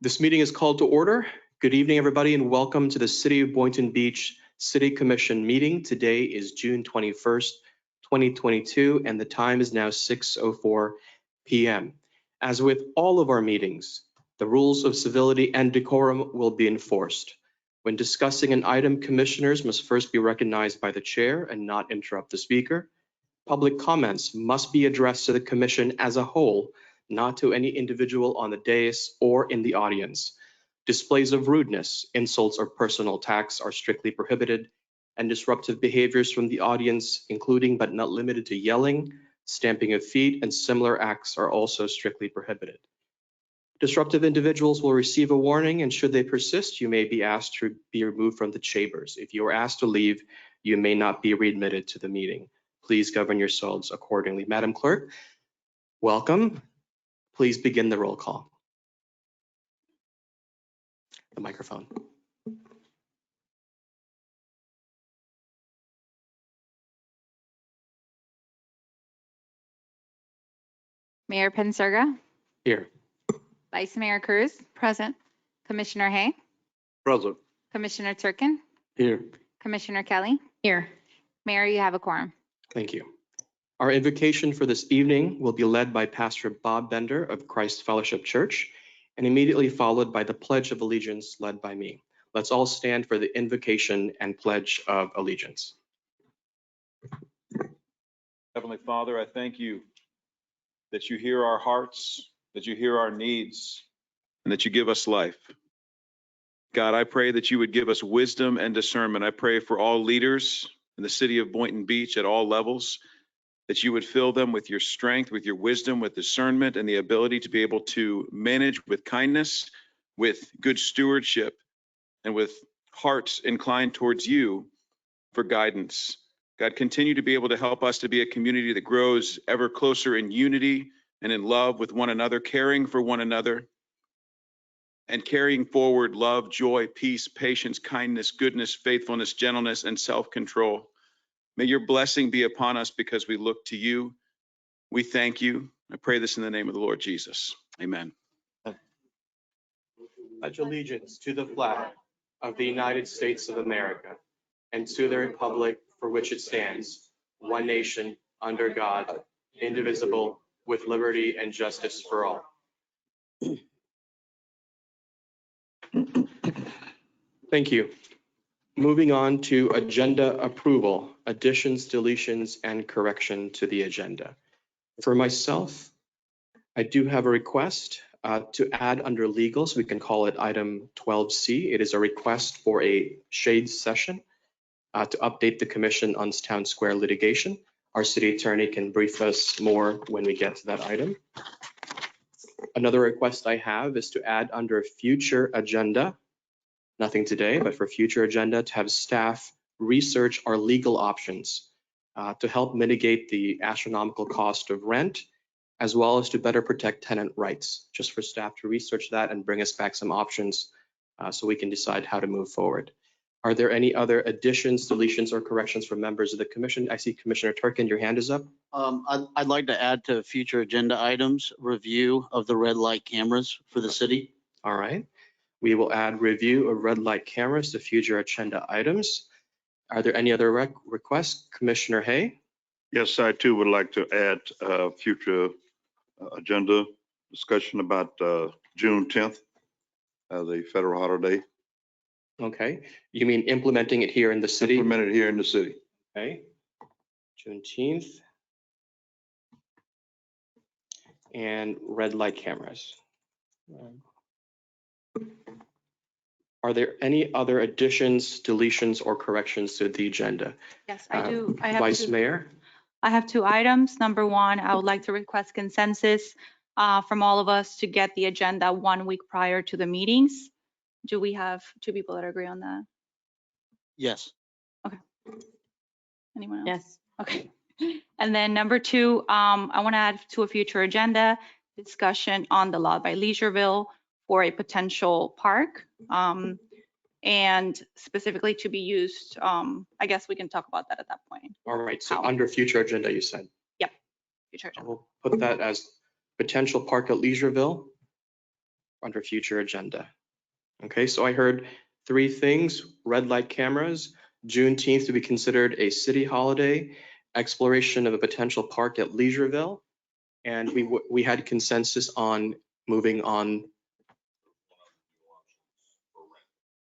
This meeting is called to order. Good evening, everybody, and welcome to the City of Boynton Beach City Commission meeting. Today is June 21st, 2022, and the time is now 6:04 p.m. As with all of our meetings, the rules of civility and decorum will be enforced. When discussing an item, commissioners must first be recognized by the chair and not interrupt the speaker. Public comments must be addressed to the commission as a whole, not to any individual on the dais or in the audience. Displays of rudeness, insults, or personal attacks are strictly prohibited, and disruptive behaviors from the audience, including but not limited to yelling, stamping of feet, and similar acts are also strictly prohibited. Disruptive individuals will receive a warning, and should they persist, you may be asked to be removed from the chambers. If you are asked to leave, you may not be readmitted to the meeting. Please govern yourselves accordingly. Madam Clerk, welcome. Please begin the roll call. The microphone. Mayor Penserga. Here. Vice Mayor Cruz. Present. Commissioner Hay. Present. Commissioner Turkin. Here. Commissioner Kelly. Here. Mayor, you have a quorum. Thank you. Our invocation for this evening will be led by Pastor Bob Bender of Christ Fellowship Church and immediately followed by the Pledge of Allegiance led by me. Let's all stand for the invocation and Pledge of Allegiance. Heavenly Father, I thank you that you hear our hearts, that you hear our needs, and that you give us life. God, I pray that you would give us wisdom and discernment. I pray for all leaders in the city of Boynton Beach at all levels, that you would fill them with your strength, with your wisdom, with discernment, and the ability to be able to manage with kindness, with good stewardship, and with hearts inclined towards you for guidance. God, continue to be able to help us to be a community that grows ever closer in unity and in love with one another, caring for one another, and carrying forward love, joy, peace, patience, kindness, goodness, faithfulness, gentleness, and self-control. May your blessing be upon us because we look to you. We thank you. I pray this in the name of the Lord Jesus. Amen. Pledge allegiance to the flag of the United States of America and to the republic for which it stands, one nation, under God, indivisible, with liberty and justice for all. Thank you. Moving on to agenda approval, additions, deletions, and correction to the agenda. For myself, I do have a request to add under legal, so we can call it item 12C. It is a request for a shade session to update the commission on town square litigation. Our city attorney can brief us more when we get to that item. Another request I have is to add under future agenda, nothing today, but for future agenda, to have staff research our legal options to help mitigate the astronomical cost of rent, as well as to better protect tenant rights, just for staff to research that and bring us back some options so we can decide how to move forward. Are there any other additions, deletions, or corrections from members of the commission? I see Commissioner Turkin, your hand is up. I'd like to add to future agenda items, review of the red light cameras for the city. All right. We will add review of red light cameras to future agenda items. Are there any other requests? Commissioner Hay? Yes, I too would like to add future agenda discussion about June 10th, the federal holiday. Okay. You mean implementing it here in the city? Implemented here in the city. Okay. Juneteenth. And red light cameras. Are there any other additions, deletions, or corrections to the agenda? Yes, I do. Vice Mayor? I have two items. Number one, I would like to request consensus from all of us to get the agenda 1 week prior to the meetings. Do we have two people that agree on that? Yes. Okay. Anyone else? Yes. Okay. And then number two, I want to add to a future agenda discussion on the law by Leisureville for a potential park, and specifically to be used. I guess we can talk about that at that point. All right, so under future agenda, you said? Yep, future agenda. We'll put that as potential park at Leisureville. under future agenda. Okay, so I heard three things: red light cameras, Juneteenth to be considered a city holiday, exploration of a potential park at Leisureville, and we had consensus on moving on.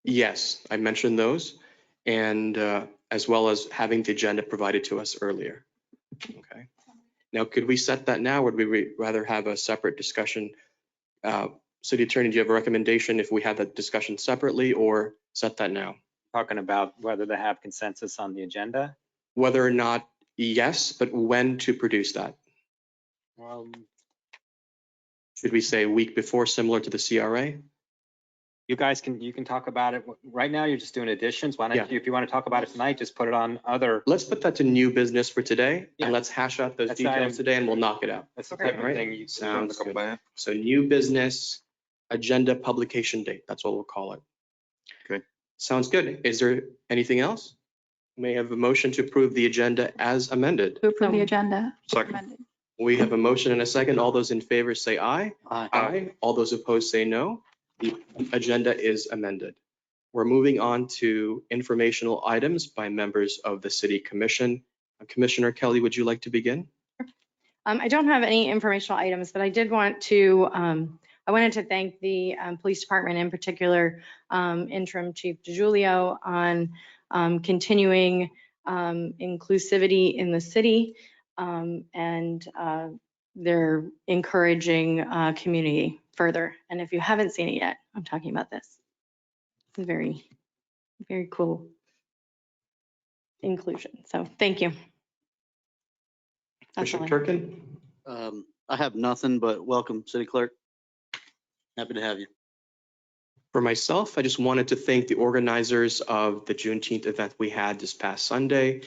Yes, I mentioned those, and as well as having the agenda provided to us earlier. Okay. Now, could we set that now, or would we rather have a separate discussion? City Attorney, do you have a recommendation if we have that discussion separately or set that now? Talking about whether to have consensus on the agenda. Whether or not, yes, but when to produce that? Should we say a week before, similar to the CRA? You guys you can talk about it. Right now, you're just doing additions. Why don't you, if you want to talk about it tonight, just put it on other. Let's put that to new business for today, Yeah. and let's hash out those That's details item- today, and we'll knock it out. That's the type All of right. thing you. Sounds good. So new business, agenda publication date, that's what we'll call it. Okay. Sounds good. Is there anything else? May I have a motion to approve the agenda as amended. To approve the agenda. Second. Amended. We have a motion and a second. All those in favor say aye. Aye. Aye. All those opposed say no. The agenda is amended. We're moving on to informational items by members of the City Commission. Commissioner Kelly, would you like to begin? I don't have any informational items, but I did want to, I wanted to thank the police department, in particular, Interim Chief DeJulio, on continuing inclusivity in the city, and they're encouraging community further. And if you haven't seen it yet, I'm talking about this. It's very, very cool inclusion. So thank you. That's all Commissioner I have. Turkin? I have nothing, but welcome, City Clerk. Happy to have you. For myself, I just wanted to thank the organizers of the Juneteenth event we had this past Sunday.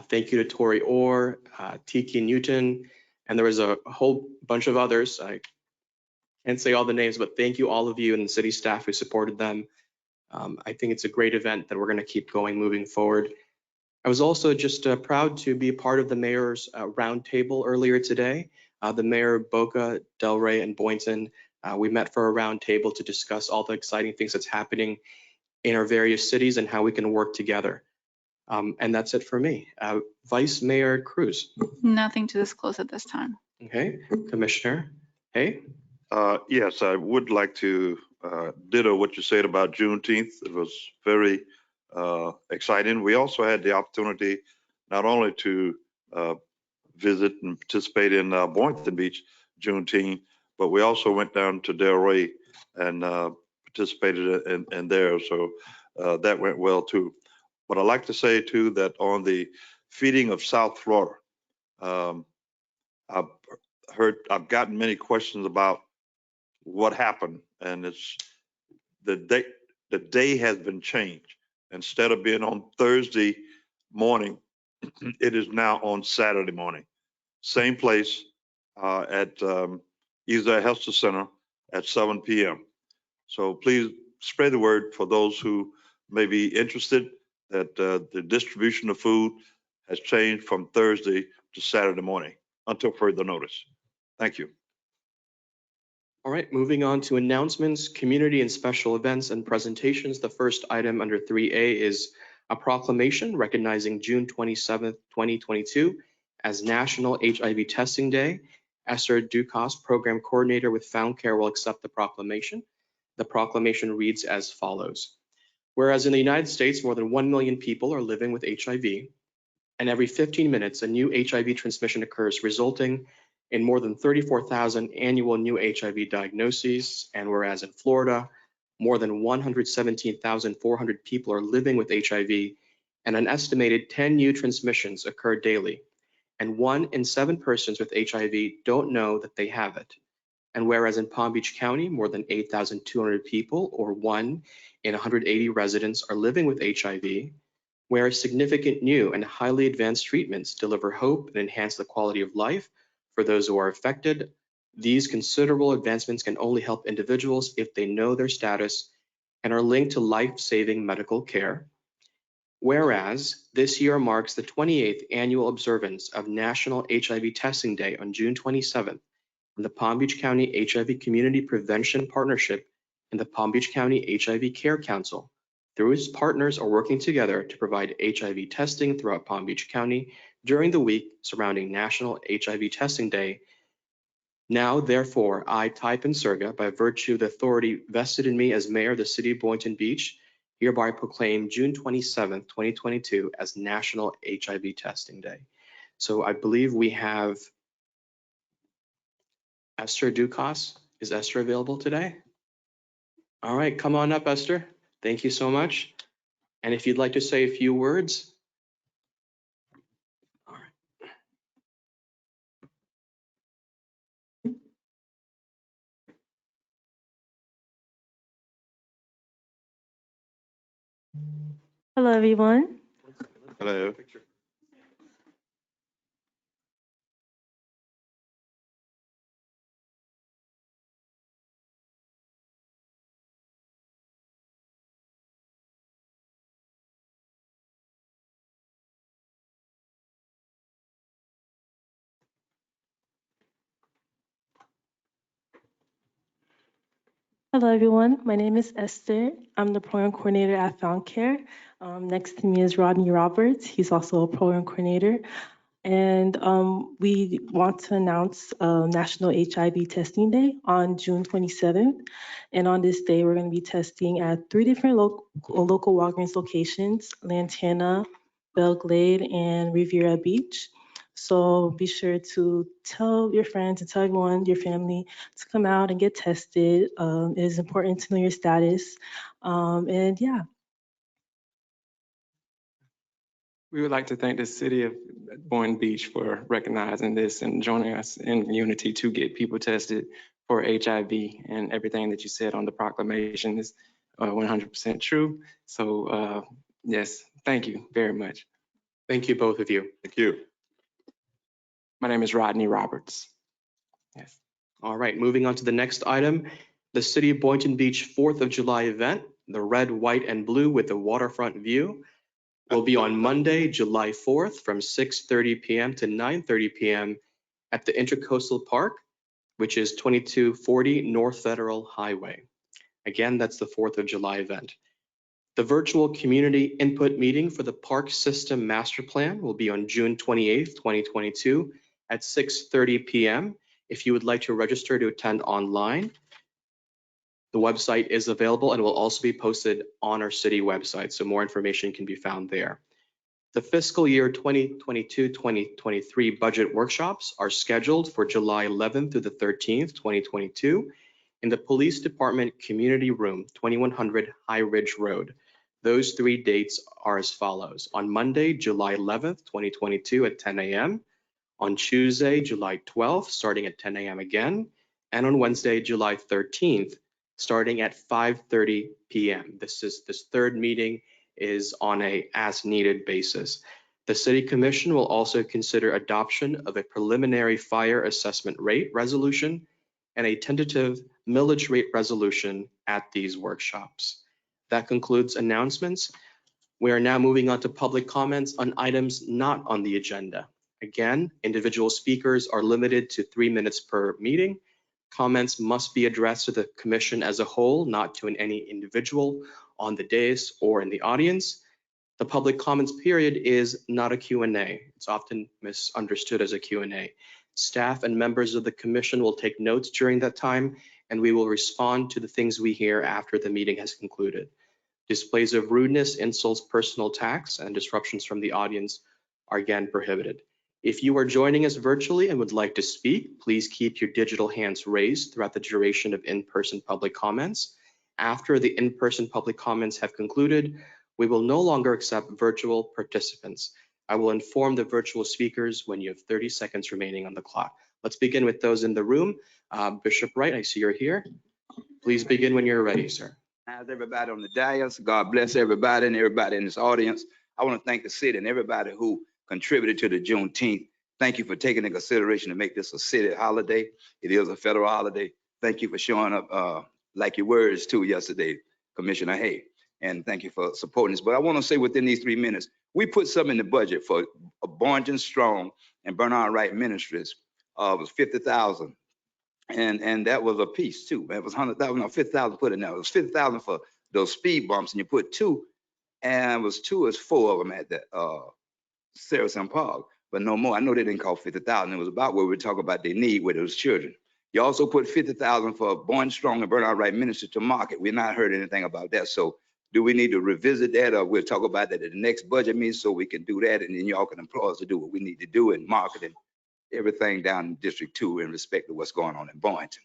Thank you to Tori Orr, Tiki Newton, and there was a whole bunch of others. I can't say all the names, but thank you all of you and the city staff who supported them. I think it's a great event that we're going to keep going moving forward. I was also just proud to be part of the mayor's roundtable earlier today. The mayor, Boca, Del Rey, and Boynton, we met for a roundtable to discuss all the exciting things that's happening in our various cities and how we can work together. And that's it for me. Vice Mayor Cruz. Nothing to disclose at this time. Okay, Commissioner. Hey. Yes, I would like to ditto what you said about Juneteenth. It was very exciting. We also had the opportunity not only to visit and participate in Boynton Beach Juneteenth, but we also went down to Del Rey and participated in there. So that went well too. But I'd like to say too that on the feeding of South Florida, I've gotten many questions about what happened, and it's the day has been changed. Instead of being on Thursday morning, it is now on Saturday morning. Same place at East Hester Center at 7 p.m. So please spread the word for those who may be interested that the distribution of food has changed from Thursday to Saturday morning until further notice. Thank you. All right, moving on to announcements, community and special events and presentations. The first item under 3A is a proclamation recognizing June 27th, 2022 as National HIV Testing Day. Esther Dukas, Program Coordinator with Found Care, will accept the proclamation. The proclamation reads as follows. Whereas in the United States, more than 1 million people are living with HIV, and every 15 minutes, a new HIV transmission occurs, resulting in more than 34,000 annual new HIV diagnoses. And whereas in Florida, more than 117,400 people are living with HIV, and an estimated 10 new transmissions occur daily. And 1 in 7 persons with HIV don't know that they have it. And whereas in Palm Beach County, more than 8,200 people, or 1 in 180 residents, are living with HIV, where significant new and highly advanced treatments deliver hope and enhance the quality of life for those who are affected, these considerable advancements can only help individuals if they know their status and are linked to life-saving medical care. Whereas this year marks the 28th annual observance of National HIV Testing Day on June 27th, and the Palm Beach County HIV Community Prevention Partnership and the Palm Beach County HIV Care Council. Through its partners are working together to provide HIV testing throughout Palm Beach County during the week surrounding National HIV Testing Day. Now, therefore, I, Ty Pensurga, by virtue of the authority vested in me as mayor of the city of Boynton Beach, hereby proclaim June 27th, 2022 as National HIV Testing Day. So I believe we have Esther Dukas. Is Esther available today? All right, come on up, Esther. Thank you so much. And if you'd like to say a few words. All right. Hello, everyone. Hello. Hello, everyone. My name is Esther. I'm the program coordinator at Found Care. Next to me is Rodney Roberts. He's also a program coordinator. And we want to announce National HIV Testing Day on June 27th. And on this day, we're going to be testing at 3 different local Walgreens locations: Lantana, Belglade, and Riviera Beach. So be sure to tell your friends and tell everyone, your family, to come out and get tested. It is important to know your status. And yeah. We would like to thank the city of Boynton Beach for recognizing this and joining us in unity to get people tested for HIV, and everything that you said on the proclamation is 100% true. So yes, thank you very much. Thank you, both of you. Thank you. My name is Rodney Roberts. Yes. All right, moving on to the next item, the City of Boynton Beach 4th of July event, the red, white, and blue with the waterfront view, will be on Monday, July 4th from 6:30 p.m. to 9:30 p.m. at the Intercoastal Park, which is 2240 North Federal Highway. Again, that's the 4th of July event. The virtual community input meeting for the Park System Master Plan will be on June 28th, 2022 at 6:30 p.m. If you would like to register to attend online, the website is available and will also be posted on our city website, so more information can be found there. The fiscal year 2022-2023 budget workshops are scheduled for July 11th through the 13th, 2022 in the Police Department Community Room, 2100 High Ridge Road. Those 3 dates are as follows: on Monday, July 11th, 2022 at 10 a.m., on Tuesday, July 12th, starting at 10 a.m. again, and on Wednesday, July 13th, starting at 5:30 p.m. This third meeting is on a as needed basis. The City Commission will also consider adoption of a preliminary fire assessment rate resolution and a tentative millage rate resolution at these workshops. That concludes announcements. We are now moving on to public comments on items not on the agenda. Again, individual speakers are limited to 3 minutes per meeting. Comments must be addressed to the commission as a whole, not to any individual on the dais or in the audience. The public comments period is not a Q&A. It's often misunderstood as a Q&A. Staff and members of the commission will take notes during that time, and we will respond to the things we hear after the meeting has concluded. Displays of rudeness, insults, personal attacks, and disruptions from the audience are again prohibited. If you are joining us virtually and would like to speak, please keep your digital hands raised throughout the duration of in-person public comments. After the in-person public comments have concluded, we will no longer accept virtual participants. I will inform the virtual speakers when you have 30 seconds remaining on the clock. Let's begin with those in the room. Bishop Wright, I see you're here. Please begin when you're ready, sir. How's everybody on the dais? God bless everybody and everybody in this audience. I want to thank the city and everybody who contributed to the Juneteenth. Thank you for taking into consideration to make this a city holiday. It is a federal holiday. Thank you for showing up like your words too yesterday, Commissioner Hay. And thank you for supporting this. But I want to say within these 3 minutes, we put something in the budget for Boynton Strong and Bernard Wright Ministries. It was $50,000. And that was a piece too. It was 100,000, no, 50,000 put in there. It was 50,000 for those speed bumps, and you put two, and it was two is four of them at the Saracen Park, but no more. I know they didn't call 50,000. It was about where we talk about their need with those children. You also put 50,000 for Born Strong and Burnout Right Minister to Market. We've not heard anything about that. So do we need to revisit that, or we'll talk about that at the next budget meeting so we can do that, and then y'all can employ us to do what we need to do in marketing everything down in District 2 in respect to what's going on in Boynton.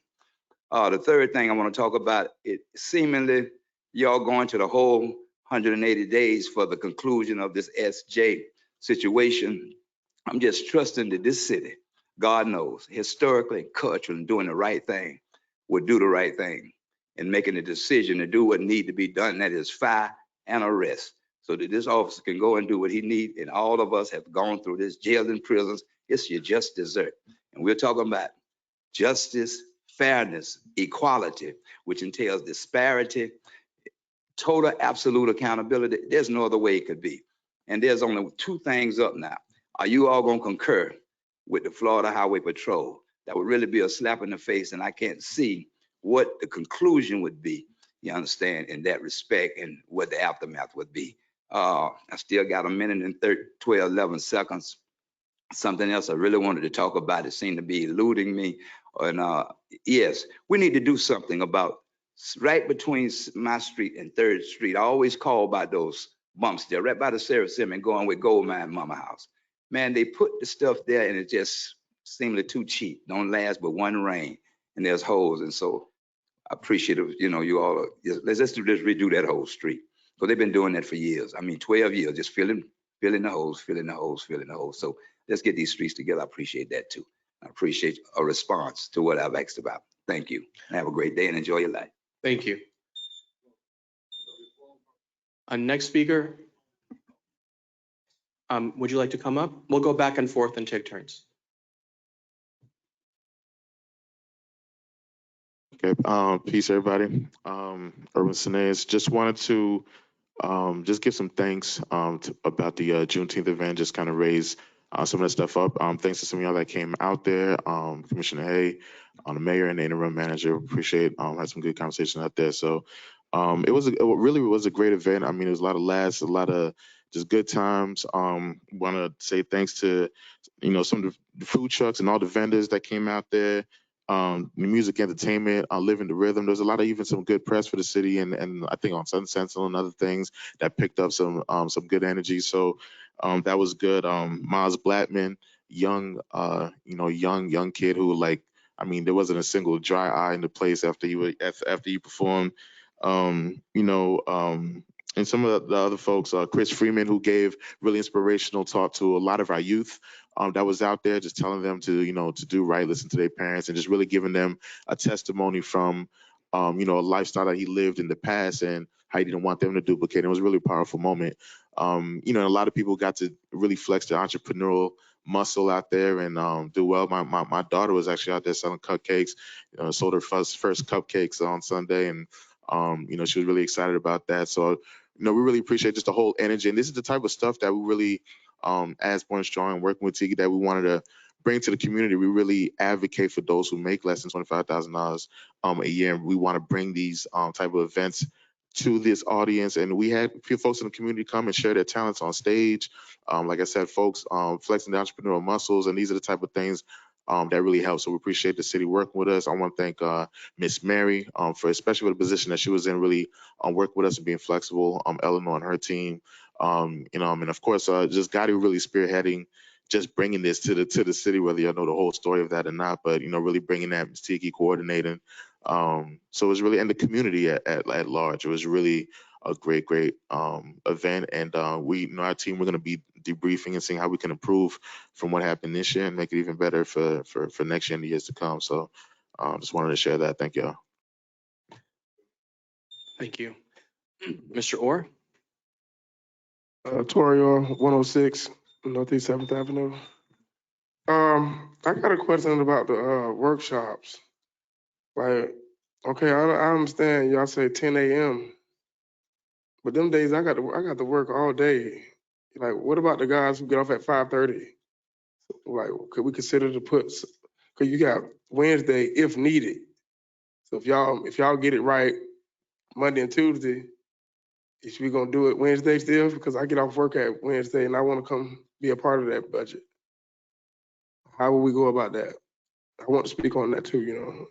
The third thing I want to talk about, it seemingly y'all going to the whole 180 days for the conclusion of this SJ situation. I'm just trusting that this city, God knows, historically and culturally, doing the right thing, would do the right thing and making a decision to do what need to be done, that is fire and arrest, so that this officer can go and do what he needs. And all of us have gone through this, jails and prisons. It's your just dessert. And we're talking about justice, fairness, equality, which entails disparity, total absolute accountability. There's no other way it could be. And there's only two things up now. Are you all going to concur with the Florida Highway Patrol? That would really be a slap in the face, and I can't see what the conclusion would be, you understand, in that respect, and what the aftermath would be. I still got a minute and 11 seconds. Something else I really wanted to talk about, it seemed to be eluding me. And yes, we need to do something about right between my street and 3rd Street. I always call about those bumps there, right by the Sarah Simmons going with Gold Mine Mama House. Man, they put the stuff there and it just seemed too cheap. Don't last but one rain, and there's holes. And so I appreciate it, you all, let's just redo that whole street. So they've been doing that for years. I mean, 12 years, just filling the holes, filling the holes, filling the holes. So let's get these streets together. I appreciate that too. I appreciate a response to what I've asked about. Thank you. And have a great day and enjoy your life. Thank you. Next speaker. Would you like to come up? We'll go back and forth and take turns. Okay, peace everybody. Urban Sinez, just wanted to just give some thanks about the Juneteenth event, just kind of raise some of that stuff up. Thanks to some of y'all that came out there, Commissioner Hay, the mayor and the interim manager. Appreciate had some good conversation out there. So it really was a great event. I mean, there was a lot of laughs, a lot of just good times. Want to say thanks to some of the food trucks and all the vendors that came out there. The music, entertainment, living the rhythm. There's a lot of even some good press for the city, and I think on Sun Sentinel and other things that picked up some good energy. So that was good. Miles Blackman, young kid who I mean, there wasn't a single dry eye in the place after he performed. And some of the other folks, Chris Freeman, who gave really inspirational talk to a lot of our youth that was out there, just telling them to do right, listen to their parents, and just really giving them a testimony from a lifestyle that he lived in the past and how he didn't want them to duplicate. It was a really powerful moment. And a lot of people got to really flex their entrepreneurial muscle out there and do well. My daughter was actually out there selling cupcakes, sold her first cupcakes on Sunday, and she was really excited about that. So we really appreciate just the whole energy. And this is the type of stuff that we really, as Born Strong and working with Tiki, that we wanted to bring to the community. We really advocate for those who make less than $25,000 a year. And we want to bring these type of events to this audience. And we had a few folks in the community come and share their talents on stage. Like I said, folks flexing the entrepreneurial muscles. And these are the type of things that really helps. So we appreciate the city working with us. I want to thank Miss Mary for, especially with the position that she was in, really working with us and being flexible. Eleanor and her team, and of course, just Gotti really spearheading, just bringing this to the city, whether you know the whole story of that or not, but really bringing that, Ms. Tiki coordinating. So it was really, and the community at large, it was really a great event. And our team, we're going to be debriefing and seeing how we can improve from what happened this year and make it even better for next year and the years to come. So just wanted to share that. Thank y'all. Thank you. Mr. Orr? Torrio, 106 Northeast 7th Avenue. I got a question about the workshops. Like, okay, I understand y'all say 10 a.m., but them days I got to work all day. Like, what about the guys who get off at 5:30? Like, could we consider to put? Because because you got Wednesday if needed. So if y'all get it right Monday and Tuesday, is we gonna do it Wednesday still? Because I get off work at Wednesday and I want to come be a part of that budget. How will we go about that? I want to speak on that too, you know.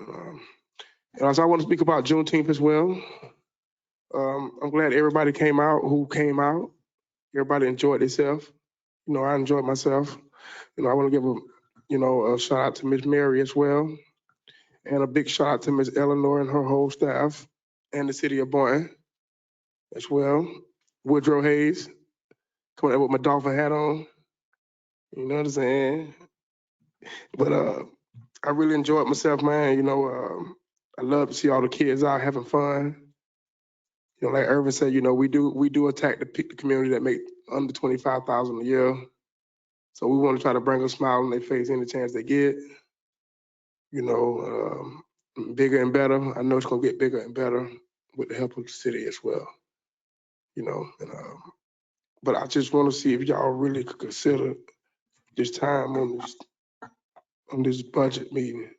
And also I want to speak about Juneteenth as well. I'm glad everybody came out who came out. Everybody enjoyed themselves. You know, I enjoyed myself. You know, I want to give a shout out to Miss Mary as well. And a big shout out to Miss Eleanor and her whole staff and the city of Boynton as well. Woodrow Hayes, coming up with my dolphin hat on. You know what I'm saying? But I really enjoyed myself, man. You know, I love to see all the kids out having fun. You know, like Irvin said, you know, we do attack the community that make under 25,000 a year. So we want to try to bring a smile on their face any chance they get. You know, bigger and better. I know it's gonna get bigger and better with the help of the city as well. You know, and, but I just want to see if y'all really could consider this time on this budget meeting,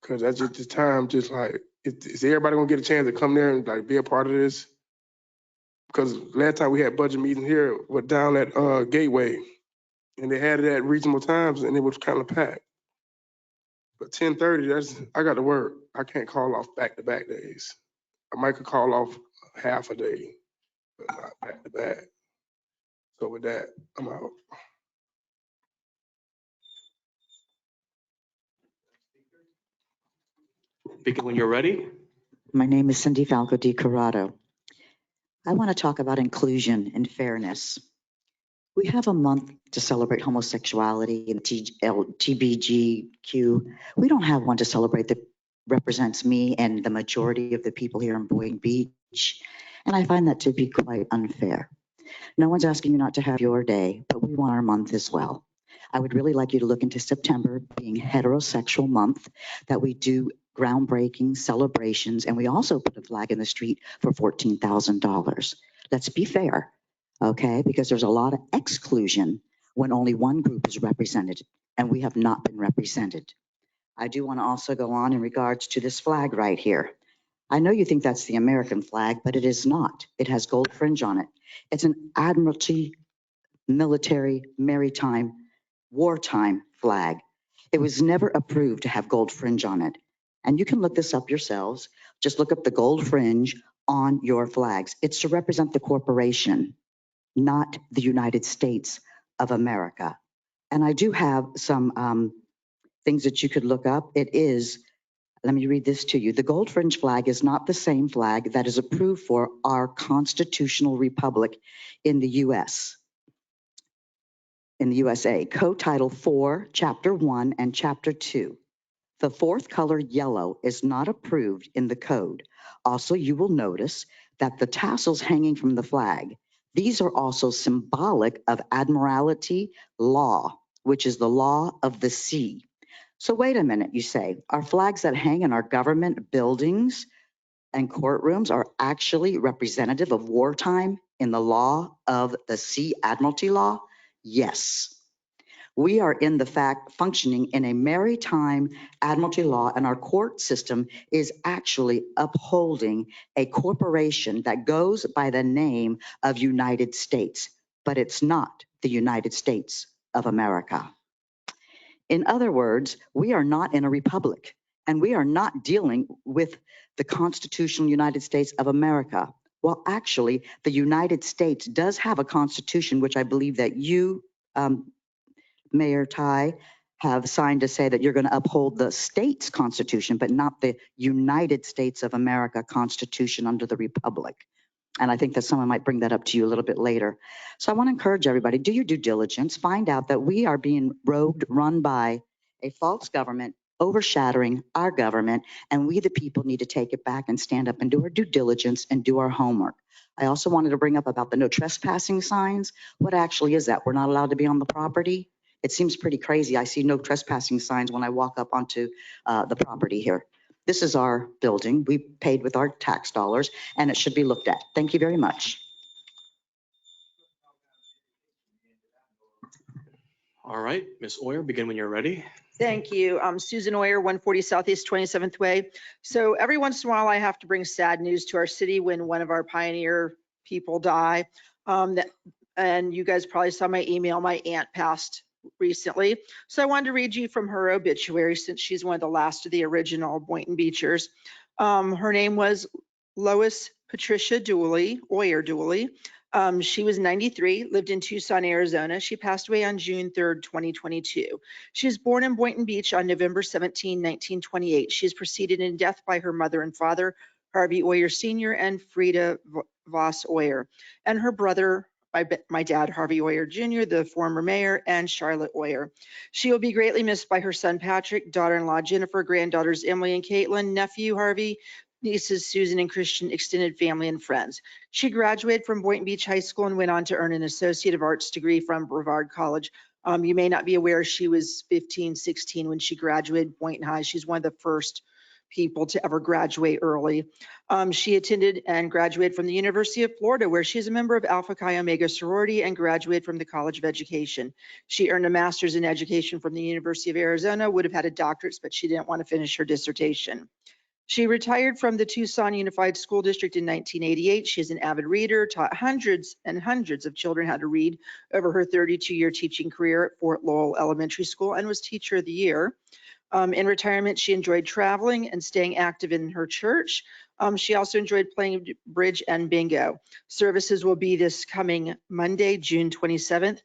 because that's just the time. Just like, is everybody gonna get a chance to come there and like be a part of this? Because last time we had budget meeting here, was down at Gateway, and they had it at reasonable times, and it was kind of packed. But 10:30, I got to work. I can't call off back-to-back days. I might could call off half a day, but not back-to-back. So with that, I'm out. Begin when you're ready. My name is Cindy Falco Di Corrado. I want to talk about inclusion and fairness. We have a month to celebrate homosexuality and TBGQ. We don't have one to celebrate that represents me and the majority of the people here in Boynton Beach. And I find that to be quite unfair. No one's asking you not to have your day, but we want our month as well. I would really like you to look into September being heterosexual month, that we do groundbreaking celebrations, and we also put a flag in the street for $14,000. Let's be fair, okay? Because there's a lot of exclusion when only one group is represented, and we have not been represented. I do want to also go on in regards to this flag right here. I know you think that's the American flag, but it is not. It has gold fringe on it. It's an Admiralty, military, maritime, wartime flag. It was never approved to have gold fringe on it. And you can look this up yourselves. Just look up the gold fringe on your flags. It's to represent the corporation, not the United States of America. And I do have some things that you could look up. It is, let me read this to you. The gold fringe flag is not the same flag that is approved for our constitutional republic in the U.S. In the USA, Code Title 4, Chapter 1 and Chapter 2. The fourth color yellow is not approved in the code. Also, you will notice that the tassels hanging from the flag, these are also symbolic of admiralty law, which is the law of the sea. So wait a minute, you say, our flags that hang in our government buildings and courtrooms are actually representative of wartime in the law of the sea, admiralty law? Yes. We are in the fact functioning in a maritime admiralty law, and our court system is actually upholding a corporation that goes by the name of United States, but it's not the United States of America. In other words, we are not in a republic, and we are not dealing with the constitutional United States of America. Well, actually, the United States does have a constitution, which I believe that you, Mayor Ty, have signed to say that you're going to uphold the state's constitution, but not the United States of America constitution under the republic. And I think that someone might bring that up to you a little bit later. So I want to encourage everybody, do your due diligence, find out that we are being rogued, run by a false government, overshadowing our government, and we the people need to take it back and stand up and do our due diligence and do our homework. I also wanted to bring up about the no trespassing signs. What actually is that? We're not allowed to be on the property? It seems pretty crazy. I see no trespassing signs when I walk up onto the property here. This is our building. We paid with our tax dollars, and it should be looked at. Thank you very much. All right, Ms. Oyer, begin when you're ready. Thank you. Susan Oyer, 140 Southeast 27th Way. So every once in a while, I have to bring sad news to our city when one of our pioneer people die. And you guys probably saw my email. My aunt passed recently. So I wanted to read you from her obituary since she's one of the last of the original Boynton Beachers. Her name was Lois Patricia Dooley, Oyer Dooley. She was 93, lived in Tucson, Arizona. She passed away on June 3rd, 2022. She was born in Boynton Beach on November 17, 1928. She is preceded in death by her mother and father, Harvey Oyer Sr. and Frida Voss Oyer, and her brother, my dad, Harvey Oyer Jr., the former mayor, and Charlotte Oyer. She will be greatly missed by her son, Patrick, daughter-in-law, Jennifer, granddaughters, Emily and Caitlin, nephew, Harvey, nieces, Susan and Christian, extended family and friends. She graduated from Boynton Beach High School and went on to earn an Associate of Arts degree from Brevard College. You may not be aware she was 15, 16 when she graduated Boynton High. She's one of the first people to ever graduate early. She attended and graduated from the University of Florida, where she's a member of Alpha Chi Omega sorority and graduated from the College of Education. She earned a master's in education from the University of Arizona, would have had a doctorate, but she didn't want to finish her dissertation. She retired from the Tucson Unified School District in 1988. She is an avid reader, taught hundreds and hundreds of children how to read over her 32-year teaching career at Fort Lowell Elementary School and was Teacher of the Year. In retirement, she enjoyed traveling and staying active in her church. She also enjoyed playing bridge and bingo. Services will be this coming Monday, June 27th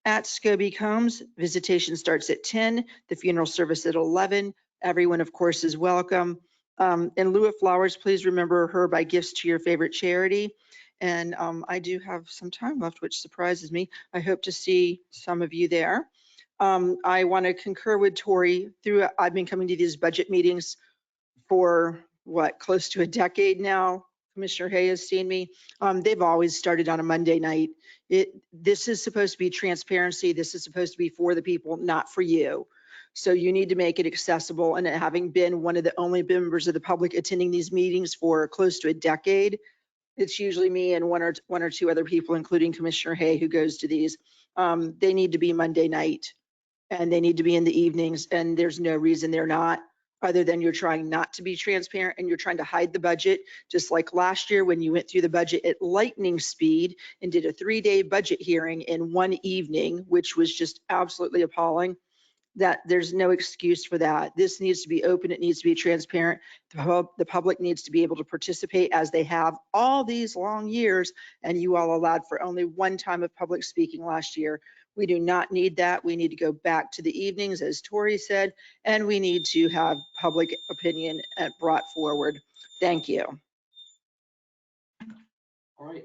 at Scobie Combs. Visitation starts at 10, the funeral service at 11. Everyone, of course, is welcome. In lieu of flowers, please remember her by gifts to your favorite charity. And I do have some time left, which surprises me. I hope to see some of you there. I want to concur with Tori. I've been coming to these budget meetings for close to a decade now. Commissioner Hay has seen me. They've always started on a Monday night. This is supposed to be transparency. This is supposed to be for the people, not for you. So you need to make it accessible. And having been one of the only members of the public attending these meetings for close to a decade, it's usually me and one or two other people, including Commissioner Hay, who goes to these. They need to be Monday night and they need to be in the evenings. And there's no reason they're not, other than you're trying not to be transparent and you're trying to hide the budget. Just like last year when you went through the budget at lightning speed and did a 3-day budget hearing in one evening, which was just absolutely appalling. That there's no excuse for that. This needs to be open. It needs to be transparent. The public needs to be able to participate as they have all these long years, and you all allowed for only one time of public speaking last year. We do not need that. We need to go back to the evenings, as Tori said, and we need to have public opinion brought forward. Thank you. All right.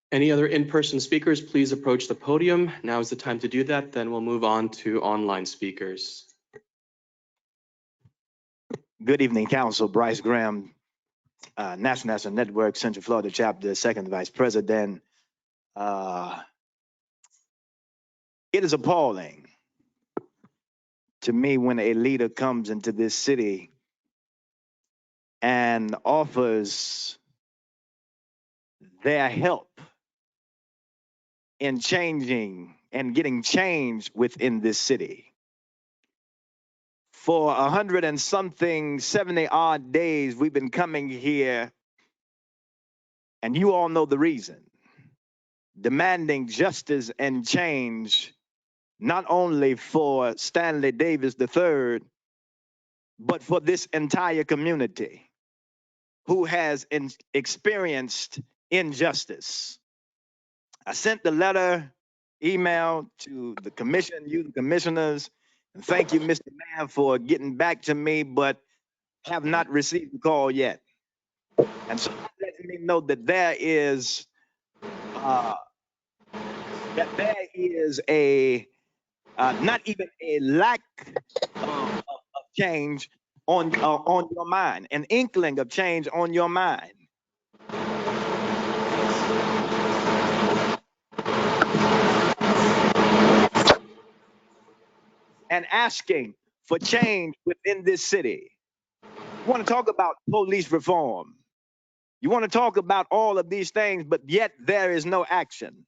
Any other in-person speakers, please approach the podium. Now is the time to do that. Then we'll move on to online speakers. Good evening, Council. Bryce Graham, National Network, Central Florida Chapter, Second Vice President. It is appalling to me when a leader comes into this city and offers their help in changing and getting change within this city. For 100 and something, 70 odd days, we've been coming here, and you all know the reason, demanding justice and change, not only for Stanley Davis III, but for this entire community who has experienced injustice. I sent the letter, email to the commission, you the commissioners, and thank you, Mr. Mayor, for getting back to me, but have not received a call yet. And so that lets me know that there is not even a lack of change on your mind, an inkling of change on your mind. And asking for change within this city. You want to talk about police reform. You want to talk about all of these things, but yet there is no action.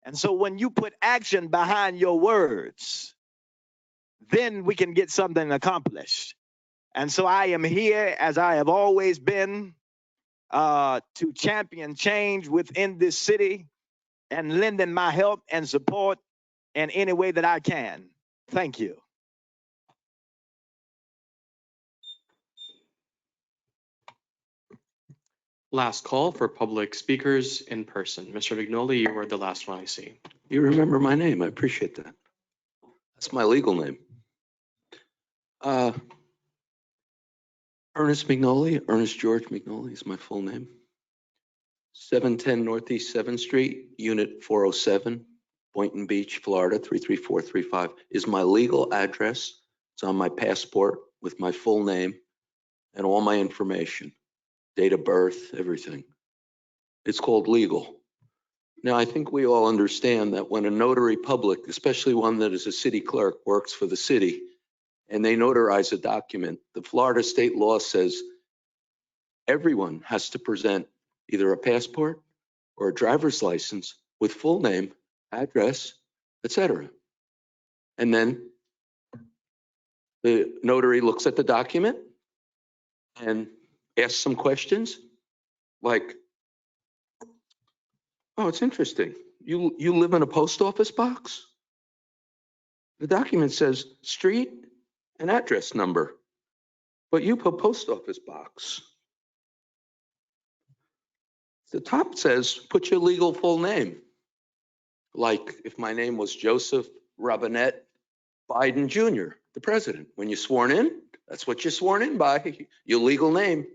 And so when you put action behind your words, then we can get something accomplished. And so I am here, as I have always been, to champion change within this city and lending my help and support in any way that I can. Thank you. Last call for public speakers in person. Mr. Vignoli, you were the last one I see. You remember my name. I appreciate that. That's my legal name. Ernest McNolly, Ernest George McNolly is my full name. 710 Northeast 7th Street, Unit 407, Boynton Beach, Florida, 33435 is my legal address. It's on my passport with my full name and all my information, date of birth, everything. It's called legal. Now, I think we all understand that when a notary public, especially one that is a city clerk, works for the city, and they notarize a document, the Florida state law says everyone has to present either a passport or a driver's license with full name, address, etc. And then the notary looks at the document and asks some questions like, oh, it's interesting. You live in a post office box? The document says street and address number, but you put post office box. The top says put your legal full name. Like if my name was Joseph Robinette Biden Jr., the president. When you're sworn in, that's what you're sworn in by, your legal name.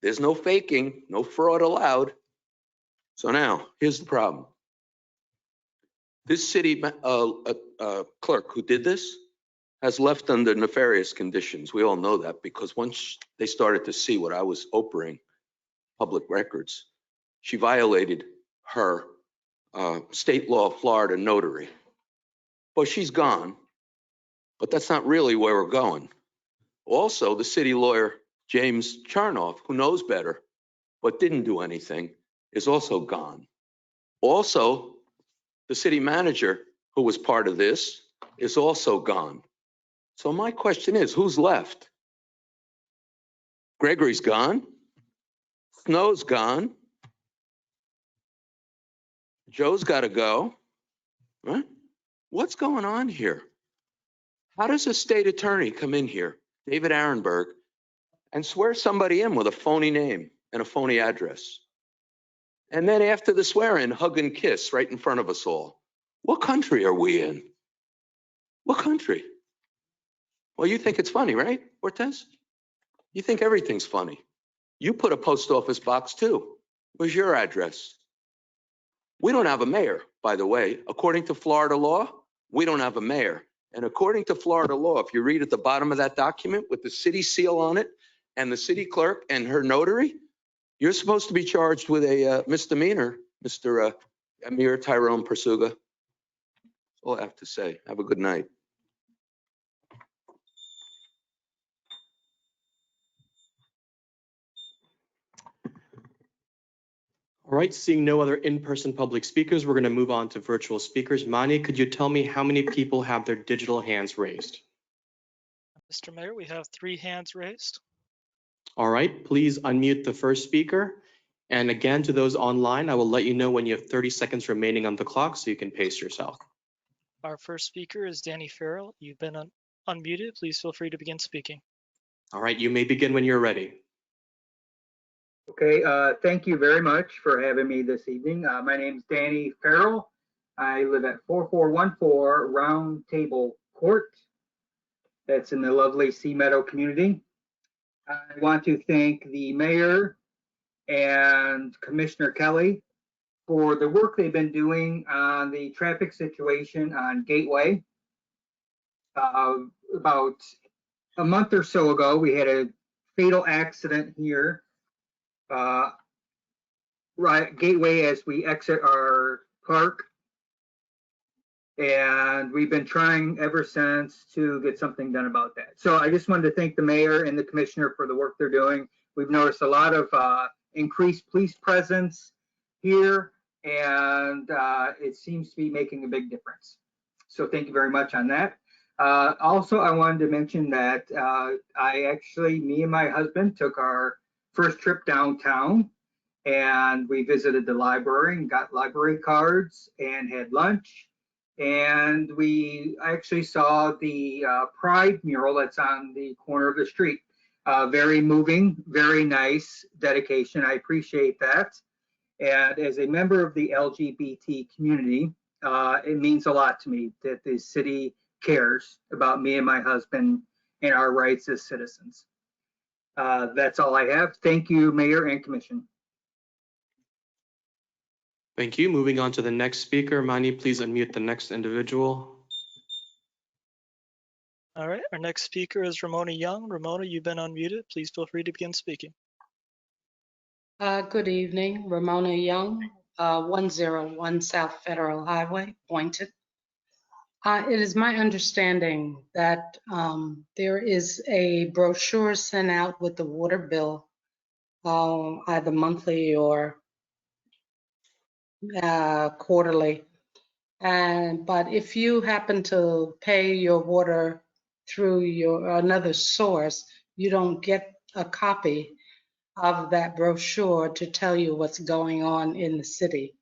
There's no faking, no fraud allowed. So now, here's the problem. This city clerk who did this has left under nefarious conditions. We all know that because once they started to see what I was opering public records, she violated her state law Florida notary. Well, she's gone, but that's not really where we're going. Also, the city lawyer, James Charnoff, who knows better, but didn't do anything, is also gone. Also, the city manager, who was part of this, is also gone. So my question is, who's left? Gregory's gone. Snow's gone. Joe's got to go. Right? What's going on here? How does a state attorney come in here, David Arenberg, and swear somebody in with a phony name and a phony address? And then after the swear-in, hug and kiss right in front of us all. What country are we in? What country? Well, you think it's funny, right, Cortez? You think everything's funny. You put a post office box too. Where's your address? We don't have a mayor, by the way. According to Florida law, we don't have a mayor. And according to Florida law, if you read at the bottom of that document with the city seal on it and the city clerk and her notary, you're supposed to be charged with a misdemeanor, Mr. Amir Tyrone Pursuga. That's all I have to say. Have a good night. All right, seeing no other in-person public speakers, we're going to move on to virtual speakers. Mani, could you tell me how many people have their digital hands raised? Mr. Mayor, we have 3 hands raised. All right, please unmute the first speaker. And again, to those online, I will let you know when you have 30 seconds remaining on the clock so you can pace yourself. Our first speaker is Danny Farrell. You've been unmuted. Please feel free to begin speaking. All right, you may begin when you're ready. Okay, thank you very much for having me this evening. My name is Danny Farrell. I live at 4414 Round Table Court. That's in the lovely Sea Meadow community. I want to thank the mayor and Commissioner Kelly for the work they've been doing on the traffic situation on Gateway. About a month or so ago, we had a fatal accident here. Right, Gateway as we exit our park. And we've been trying ever since to get something done about that. So I just wanted to thank the mayor and the commissioner for the work they're doing. We've noticed a lot of increased police presence here, and it seems to be making a big difference. So thank you very much on that. Also, I wanted to mention that me and my husband took our first trip downtown, and we visited the library and got library cards and had lunch. And we actually saw the Pride mural that's on the corner of the street. Very moving, very nice dedication. I appreciate that. And as a member of the LGBT community, it means a lot to me that the city cares about me and my husband and our rights as citizens. That's all I have. Thank you, Mayor and Commission. Thank you. Moving on to the next speaker. Mani, please unmute the next individual. All right, our next speaker is Ramona Young. Ramona, you've been unmuted. Please feel free to begin speaking. Good evening, Ramona Young, 101 South Federal Highway, Boynton. It is my understanding that there is a brochure sent out with the water bill, either monthly or quarterly. But if you happen to pay your water through another source, you don't get a copy of that brochure to tell you what's going on in the city.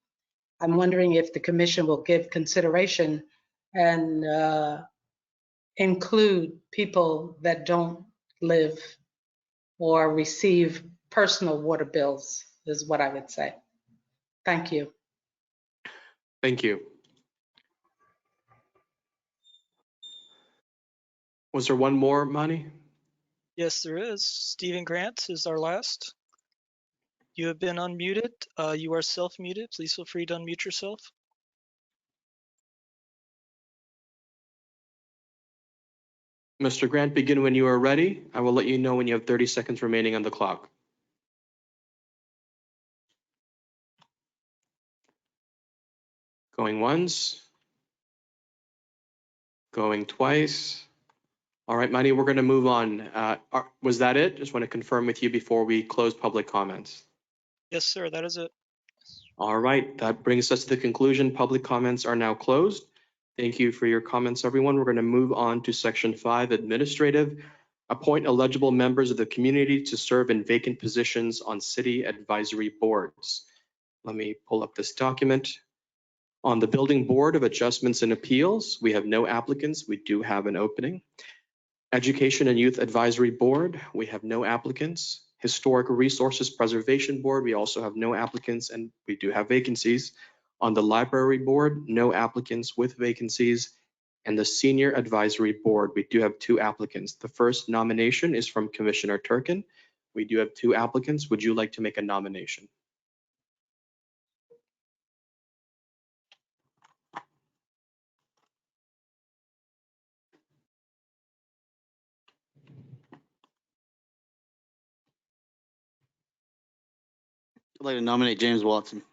I'm wondering if the commission will give consideration and include people that don't live or receive personal water bills, is what I would say. Thank you. Thank you. Was there one more, Mani? Yes, there is. Stephen Grant is our last. You have been unmuted. You are self-muted. Please feel free to unmute yourself. Mr. Grant, begin when you are ready. I will let you know when you have 30 seconds remaining on the clock. Going once. Going twice. All right, Mani, we're going to move on. Was that it? Just want to confirm with you before we close public comments. Yes, sir, that is it. All right, that brings us to the conclusion. Public comments are now closed. Thank you for your comments, everyone. We're going to move on to Section 5, Administrative. Appoint eligible members of the community to serve in vacant positions on city advisory boards. Let me pull up this document. On the Building Board of Adjustments and Appeals, we have no applicants. We do have an opening. Education and Youth Advisory Board, we have no applicants. Historic Resources Preservation Board, we also have no applicants and we do have vacancies. On the Library Board, no applicants with vacancies. And the Senior Advisory Board, we do have 2 applicants. The first nomination is from Commissioner Turkin. We do have 2 applicants. Would you like to make a nomination? I'd like to nominate James Watson.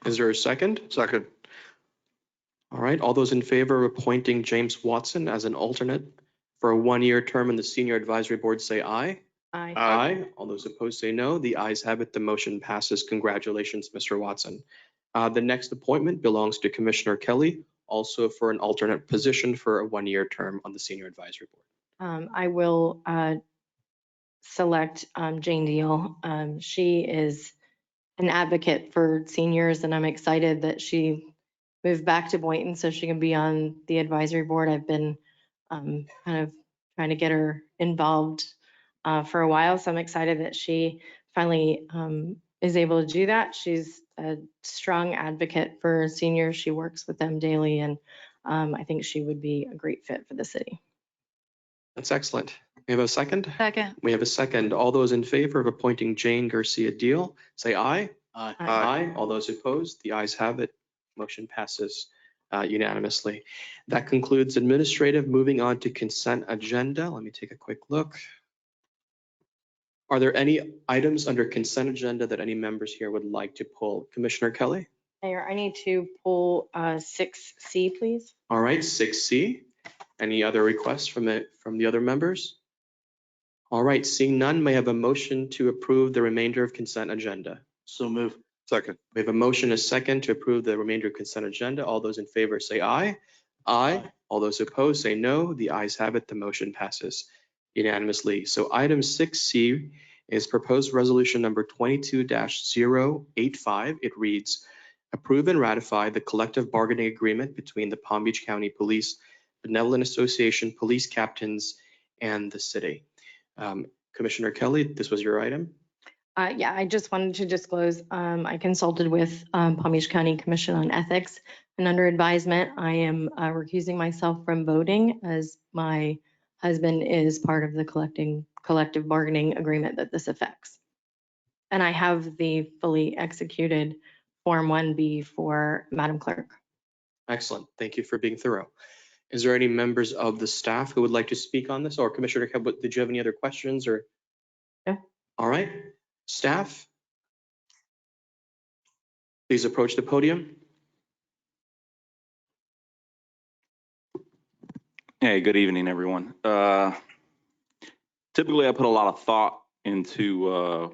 Is there a second? Second. All right, all those in favor of appointing James Watson as an alternate for a 1-year term in the Senior Advisory Board, say aye. Aye. Aye. All those opposed say no. The ayes have it. The motion passes. Congratulations, Mr. Watson. The next appointment belongs to Commissioner Kelly, also for an alternate position for a 1-year term on the Senior Advisory Board. I will select Jane Deal. She is an advocate for seniors, and I'm excited that she moved back to Boynton so she can be on the advisory board. I've been kind of trying to get her involved for a while, so I'm excited that she finally is able to do that. She's a strong advocate for seniors. She works with them daily, and I think she would be a great fit for the city. That's excellent. We have a second? Second. We have a second. All those in favor of appointing Jane Garcia Deal, say aye. Aye. Aye. All those opposed, the ayes have it. Motion passes unanimously. That concludes administrative. Moving on to consent agenda. Let me take a quick look. Are there any items under consent agenda that any members here would like to pull? Commissioner Kelly? Mayor, I need to pull 6C, please. All right, 6C. Any other requests from the other members? All right, seeing none, may I have a motion to approve the remainder of consent agenda? So move. Second. We have a motion, a second, to approve the remainder of consent agenda. All those in favor say aye. Aye. All those opposed say no. The ayes have it. The motion passes unanimously. So item 6C is proposed resolution number 22-085. It reads, approve and ratify the collective bargaining agreement between the Palm Beach County Police Benevolent Association Police Captains and the city. Commissioner Kelly, this was your item. Yeah, I just wanted to disclose, I consulted with Palm Beach County Commission on Ethics, and under advisement, I am recusing myself from voting as my husband is part of the collective bargaining agreement that this affects. And I have the fully executed Form 1B for Madam Clerk. Excellent. Thank you for being thorough. Is there any members of the staff who would like to speak on this? Or Commissioner Kelly, did you have any other questions or? No. All right, staff, please approach the podium. Hey, good evening, everyone. Typically, I put a lot of thought into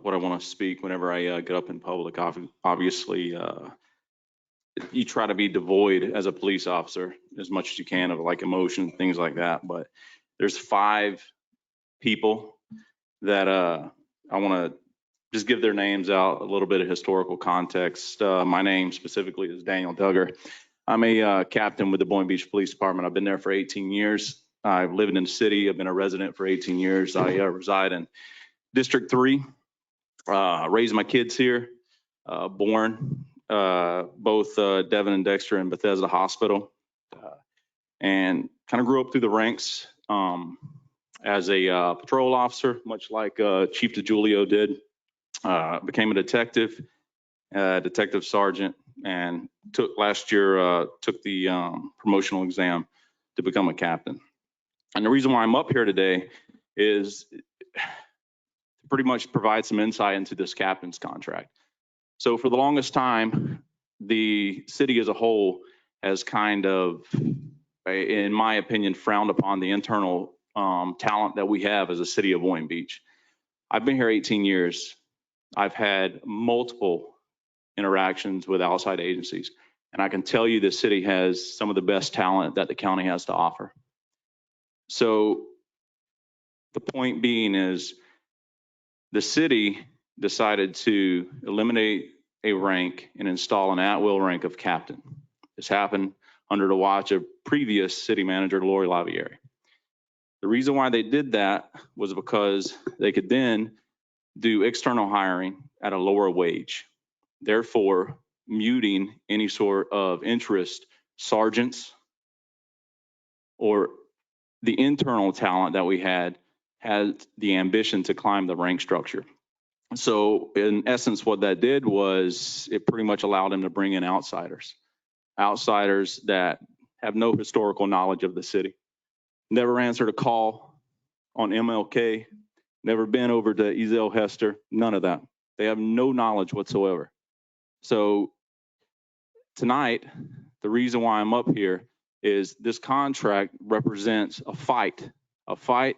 what I want to speak whenever I get up in public. Obviously, you try to be devoid as a police officer as much as you can of like emotion, things like that. But there's 5 people that I want to just give their names out, a little bit of historical context. My name specifically is Daniel Duggar. I'm a captain with the Boynton Beach Police Department. I've been there for 18 years. I've lived in the city. I've been a resident for 18 years. I reside in District 3. Raised my kids here. Born both Devon and Dexter in Bethesda Hospital. And kind of grew up through the ranks as a patrol officer, much like Chief DeGiulio did. Became a detective, detective sergeant, and last year took the promotional exam to become a captain. And the reason why I'm up here today is to pretty much provide some insight into this captain's contract. So for the longest time, the city as a whole has kind of, in my opinion, frowned upon the internal talent that we have as a city of Boynton Beach. I've been here 18 years. I've had multiple interactions with outside agencies, and I can tell you the city has some of the best talent that the county has to offer. So the point being is the city decided to eliminate a rank and install an at-will rank of captain. This happened under the watch of previous city manager Lori Lavieri. The reason why they did that was because they could then do external hiring at a lower wage, therefore muting any sort of interest sergeants or the internal talent that we had the ambition to climb the rank structure. So in essence, what that did was it pretty much allowed them to bring in outsiders that have no historical knowledge of the city, never answered a call on MLK, never been over to Ezel Hester, none of that. They have no knowledge whatsoever. So tonight, the reason why I'm up here is this contract represents a fight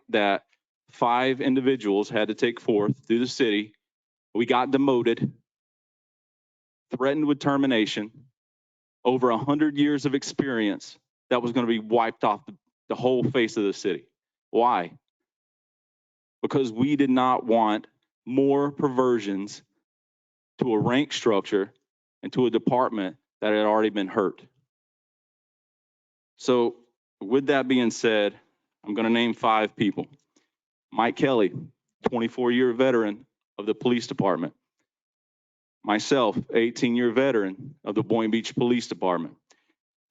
that 5 individuals had to take forth through the city. We got demoted, threatened with termination, over 100 years of experience that was going to be wiped off the whole face of the city. Why? Because we did not want more perversions to a rank structure and to a department that had already been hurt. So with that being said, I'm going to name 5 people. Mike Kelly, 24-year veteran of the police department. Myself, 18-year veteran of the Boynton Beach Police Department.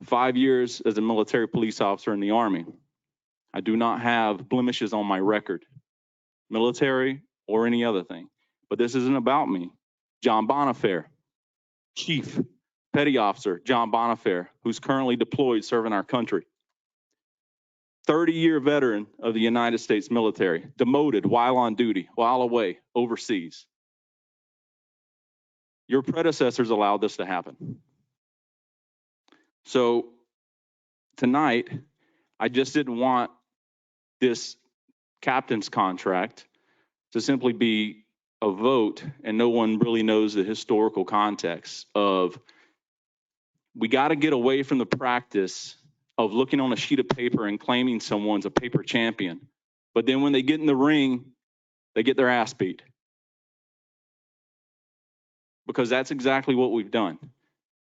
5 years as a military police officer in the Army. I do not have blemishes on my record, military or any other thing. But this isn't about me. John Bonifair, Chief Petty Officer John Bonifair, who's currently deployed serving our country. 30-year veteran of the United States military, demoted while on duty, while away overseas. Your predecessors allowed this to happen. So tonight, I just didn't want this captain's contract to simply be a vote and no one really knows the historical context of, we got to get away from the practice of looking on a sheet of paper and claiming someone's a paper champion. But then when they get in the ring, they get their ass beat. Because that's exactly what we've done.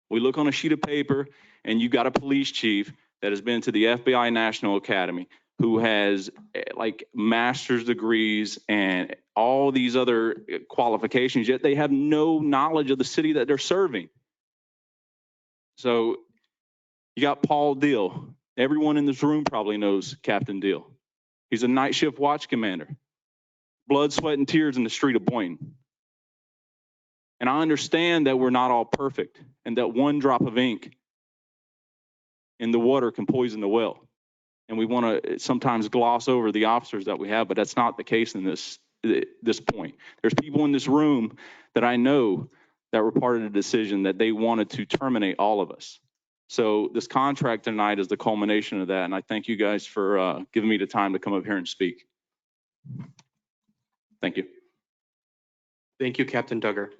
We look on a sheet of paper and you got a police chief that has been to the FBI National Academy, who has like master's degrees and all these other qualifications, yet they have no knowledge of the city that they're serving. So you got Paul Deal. Everyone in this room probably knows Captain Deal. He's a night shift watch commander. Blood, sweat, and tears in the street of Boynton. And I understand that we're not all perfect and that one drop of ink in the water can poison the well. And we want to sometimes gloss over the officers that we have, but that's not the case in this point. There's people in this room that I know that were part of the decision that they wanted to terminate all of us. So this contract tonight is the culmination of that. And I thank you guys for giving me the time to come up here and speak. Thank you. Thank you, Captain Duggar.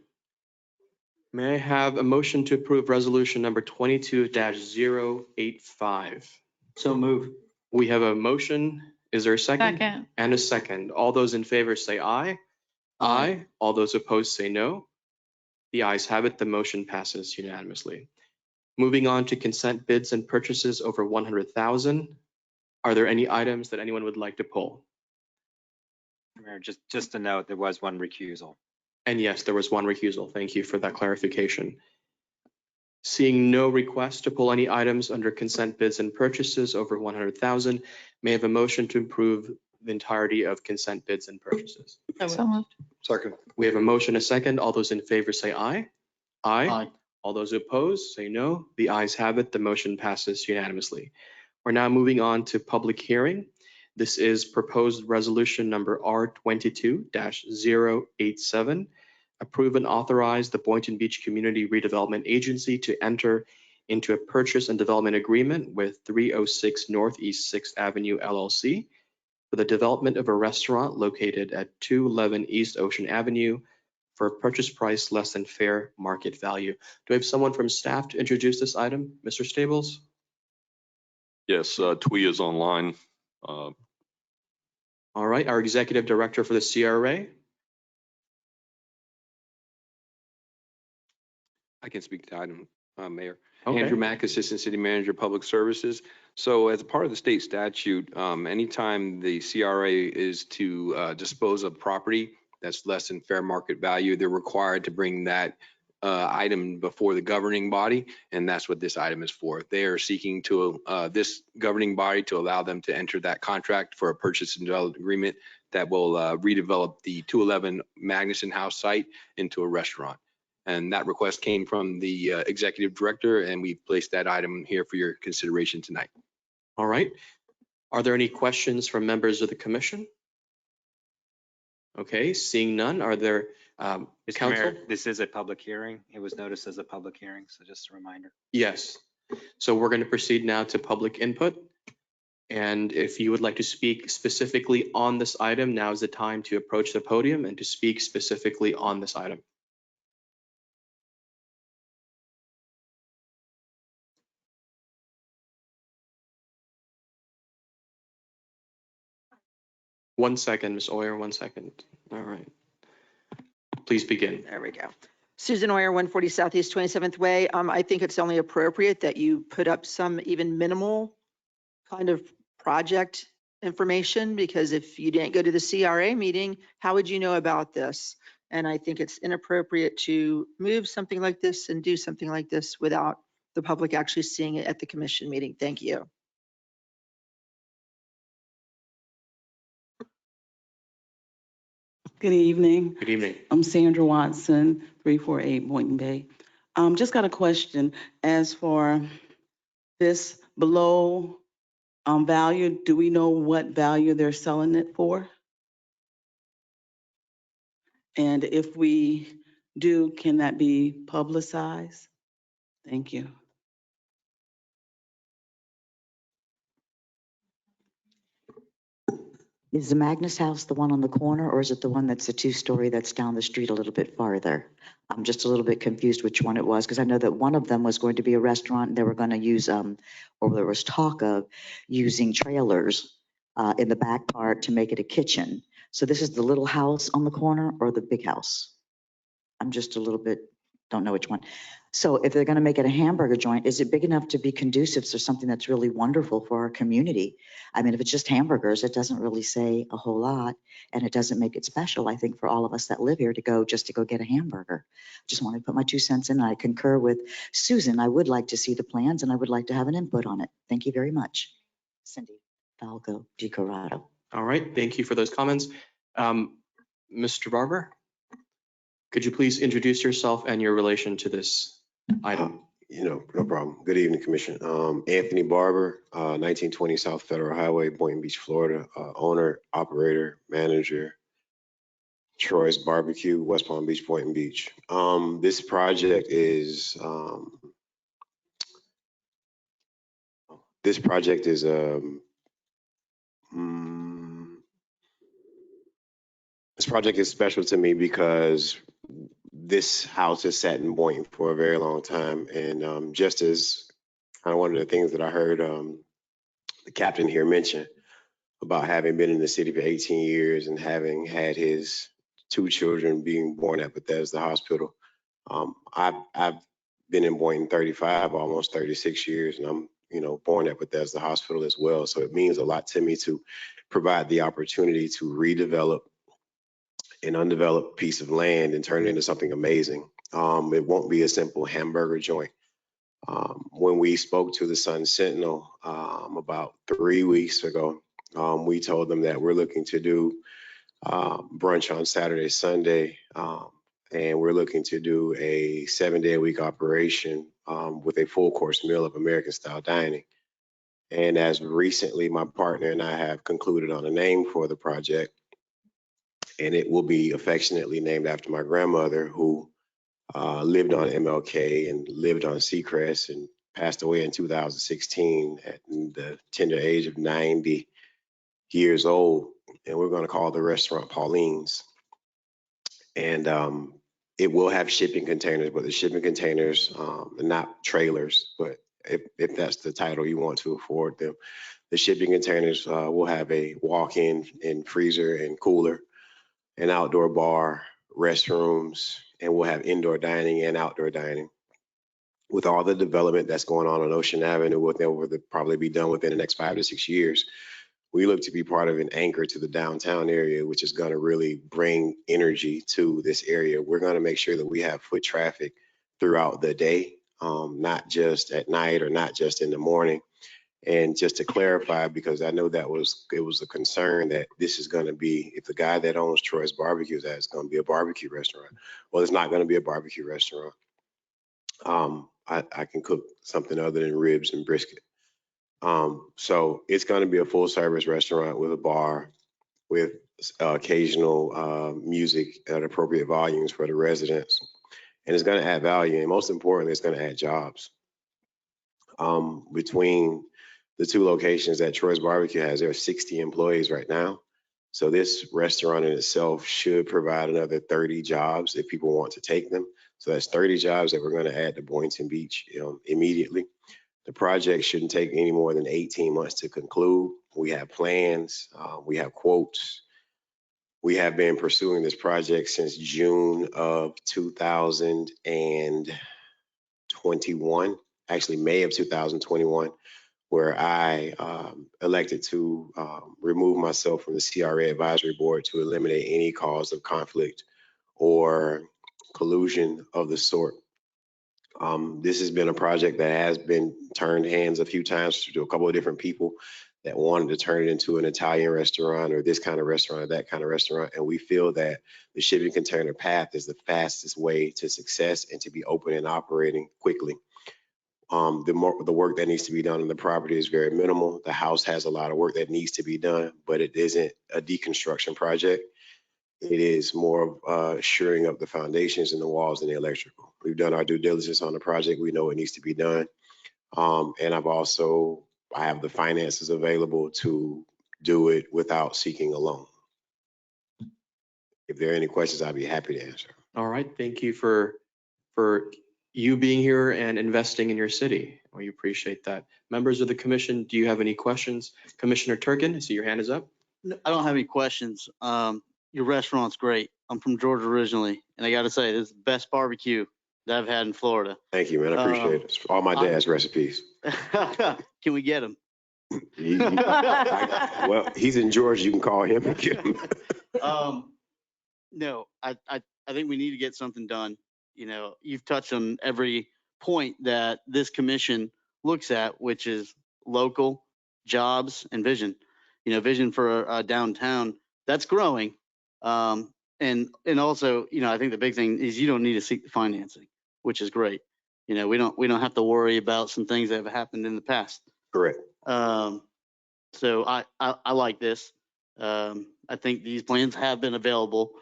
May I have a motion to approve resolution number 22-085? So move. We have a motion. Is there a second? Second. And a second. All those in favor say aye. Aye. All those opposed say no. The ayes have it. The motion passes unanimously. Moving on to consent bids and purchases over 100,000. Are there any items that anyone would like to pull? Mayor, just a note, there was one recusal. And yes, there was one recusal. Thank you for that clarification. Seeing no request to pull any items under consent bids and purchases over 100,000, may I have a motion to approve the entirety of consent bids and purchases? So moved. Second. We have a motion, a second. All those in favor say aye. Aye. Aye. All those opposed say no. The ayes have it. The motion passes unanimously. We're now moving on to public hearing. This is proposed resolution number R22-087. Approve and authorize the Boynton Beach Community Redevelopment Agency to enter into a purchase and development agreement with 306 Northeast 6th Avenue LLC for the development of a restaurant located at 211 East Ocean Avenue for a purchase price less than fair market value. Do we have someone from staff to introduce this item? Mr. Stables? Yes, TWE is online. All right, our executive director for the CRA. I can speak to the item, Mayor. Okay. Andrew Mack, Assistant City Manager, Public Services. So as a part of the state statute, anytime the CRA is to dispose of property that's less than fair market value, they're required to bring that item before the governing body, and that's what this item is for. They are seeking to this governing body to allow them to enter that contract for a purchase and development agreement that will redevelop the 211 Magnuson House site into a restaurant. And that request came from the executive director, and we placed that item here for your consideration tonight. All right. Are there any questions from members of the commission? Okay, seeing none, are there Mr. council? Mayor, this is a public hearing. It was noticed as a public hearing, so just a reminder. Yes. So we're going to proceed now to public input. And if you would like to speak specifically on this item, now is the time to approach the podium and to speak specifically on this item. One second, Ms. Oyer, 1 second. All right. Please begin. There we go. Susan Oyer, 140 Southeast 27th Way. I think it's only appropriate that you put up some even minimal kind of project information, because if you didn't go to the CRA meeting, how would you know about this? And I think it's inappropriate to move something like this and do something like this without the public actually seeing it at the commission meeting. Thank you. Good evening. Good evening. I'm Sandra Watson, 348 Boynton Bay. Just got a question. As for this below value, do we know what value they're selling it for? And if we do, can that be publicized? Thank you. Is the Magnus House the one on the corner, or is it the one that's a two-story that's down the street a little bit farther? I'm just a little bit confused which one it was, because I know that one of them was going to be a restaurant, and they were going to use, or there was talk of using trailers in the back part to make it a kitchen. So this is the little house on the corner or the big house? I'm just a little bit, don't know which one. So if they're going to make it a hamburger joint, is it big enough to be conducive to something that's really wonderful for our community? I mean, if it's just hamburgers, it doesn't really say a whole lot, and it doesn't make it special, I think, for all of us that live here to go get a hamburger. Just want to put my 2 cents in. I concur with Susan. I would like to see the plans, and I would like to have an input on it. Thank you very much. Cindy Falco DiCorrado. All right, thank you for those comments. Mr. Barber, could you please introduce yourself and your relation to this item? No problem. Good evening, Commission. Anthony Barber, 1920 South Federal Highway, Boynton Beach, Florida. Owner, operator, manager, Troy's Barbecue, West Palm Beach, Boynton Beach. This project is special to me because this house has sat in Boynton for a very long time, and just as kind of one of the things that I heard the captain here mention about having been in the city for 18 years and having had his 2 children being born at Bethesda Hospital. I've been in Boynton 35, almost 36 years, and I'm born at Bethesda Hospital as well. So it means a lot to me to provide the opportunity to redevelop an undeveloped piece of land and turn it into something amazing. It won't be a simple hamburger joint. When we spoke to the Sun Sentinel about 3 weeks ago, we told them that we're looking to do brunch on Saturday, Sunday, and we're looking to do a 7-day-a-week operation with a full course meal of American style dining. And as recently, my partner and I have concluded on a name for the project, and it will be affectionately named after my grandmother, who lived on MLK and lived on Seacrest and passed away in 2016 at the tender age of 90 years old. And we're going to call the restaurant Pauline's. And it will have shipping containers, but the shipping containers are not trailers, but if that's the title you want to afford them. The shipping containers will have a walk-in and freezer and cooler, an outdoor bar, restrooms, and we'll have indoor dining and outdoor dining. With all the development that's going on Ocean Avenue, what they will probably be done within the next 5 to 6 years, we look to be part of an anchor to the downtown area, which is going to really bring energy to this area. We're going to make sure that we have foot traffic throughout the day, not just at night or not just in the morning. And just to clarify, because I know it was a concern that this is going to be, if the guy that owns Troy's Barbecue says it's going to be a barbecue restaurant. Well, it's not going to be a barbecue restaurant. I can cook something other than ribs and brisket. So it's going to be a full service restaurant with a bar, with occasional music at appropriate volumes for the residents. And it's going to add value. And most importantly, it's going to add jobs. Between the 2 locations that Troy's Barbecue has, there are 60 employees right now. So this restaurant in itself should provide another 30 jobs if people want to take them. So that's 30 jobs that we're going to add to Boynton Beach immediately. The project shouldn't take any more than 18 months to conclude. We have plans, we have quotes. We have been pursuing this project since June of 2021, actually May of 2021, where I elected to remove myself from the CRA advisory board to eliminate any cause of conflict or collusion of the sort. This has been a project that has been turned hands a few times to a couple of different people that wanted to turn it into an Italian restaurant or this kind of restaurant or that kind of restaurant. And we feel that the shipping container path is the fastest way to success and to be open and operating quickly. The work that needs to be done on the property is very minimal. The house has a lot of work that needs to be done, but it isn't a deconstruction project. It is more of shoring up the foundations and the walls and the electrical. We've done our due diligence on the project. We know it needs to be done. And I have the finances available to do it without seeking a loan. If there are any questions, I'd be happy to answer. All right, thank you for you being here and investing in your city. We appreciate that. Members of the commission, do you have any questions? Commissioner Turkin, I see your hand is up. No, I don't have any questions. Your restaurant's great. I'm from Georgia originally, and I got to say, this is the best barbecue that I've had in Florida. Thank you, man. I appreciate it. It's all my dad's recipes. Can we get them? Well, he's in Georgia. You can call him and get him. No, I think we need to get something done. You know, you've touched on every point that this commission looks at, which is local jobs and vision. You know, vision for downtown that's growing. And also, you know, I think the big thing is you don't need to seek the financing, which is great. You know, we don't have to worry about some things that have happened in the past. Correct. So I like this. I think these plans have been available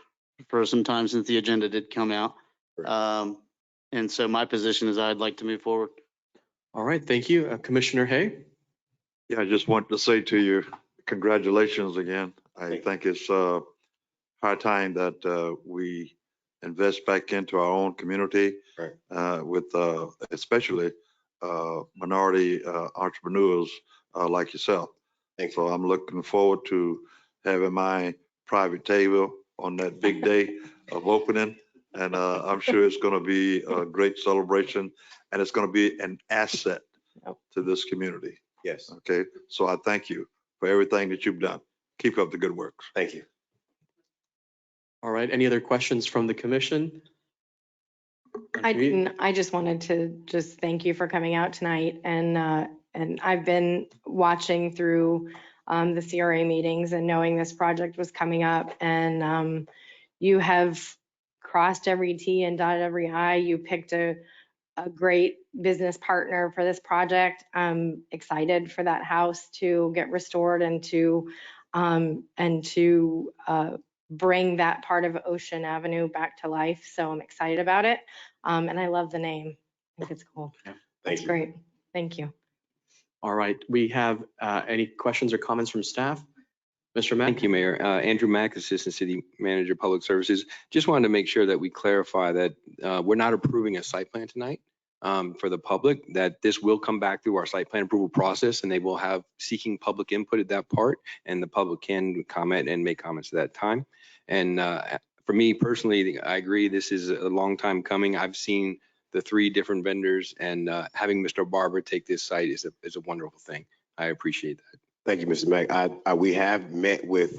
for some time since the agenda did come out. And so my position is I'd like to move forward. All right, thank you. Commissioner Hay? Yeah, I just want to say to you, congratulations again. I think it's high time that we invest back into our own community, with especially minority entrepreneurs like yourself. So I'm looking forward to having my private table on that big day of opening. And I'm sure it's going to be a great celebration, and it's going to be an asset to this community. Yes. Okay. So I thank you for everything that you've done. Keep up the good work. Thank you. All right, any other questions from the commission? I just wanted to just thank you for coming out tonight, and I've been watching through the CRA meetings and knowing this project was coming up, and you have crossed every T and dotted every I. You picked a great business partner for this project. I'm excited for that house to get restored and to bring that part of Ocean Avenue back to life. So I'm excited about it. And I love the name. I think it's cool. That's great. Thank you. All right, we have any questions or comments from staff? Mr. Mack? Thank you, Mayor. Andrew Mack, Assistant City Manager, Public Services. Just wanted to make sure that we clarify that we're not approving a site plan tonight for the public, that this will come back through our site plan approval process, and they will have seeking public input at that part, and the public can comment and make comments at that time. And for me personally, I agree, this is a long time coming. I've seen the 3 different vendors, and having Mr. Barber take this site is a wonderful thing. I appreciate that. Thank you, Mr. Mack. We have met with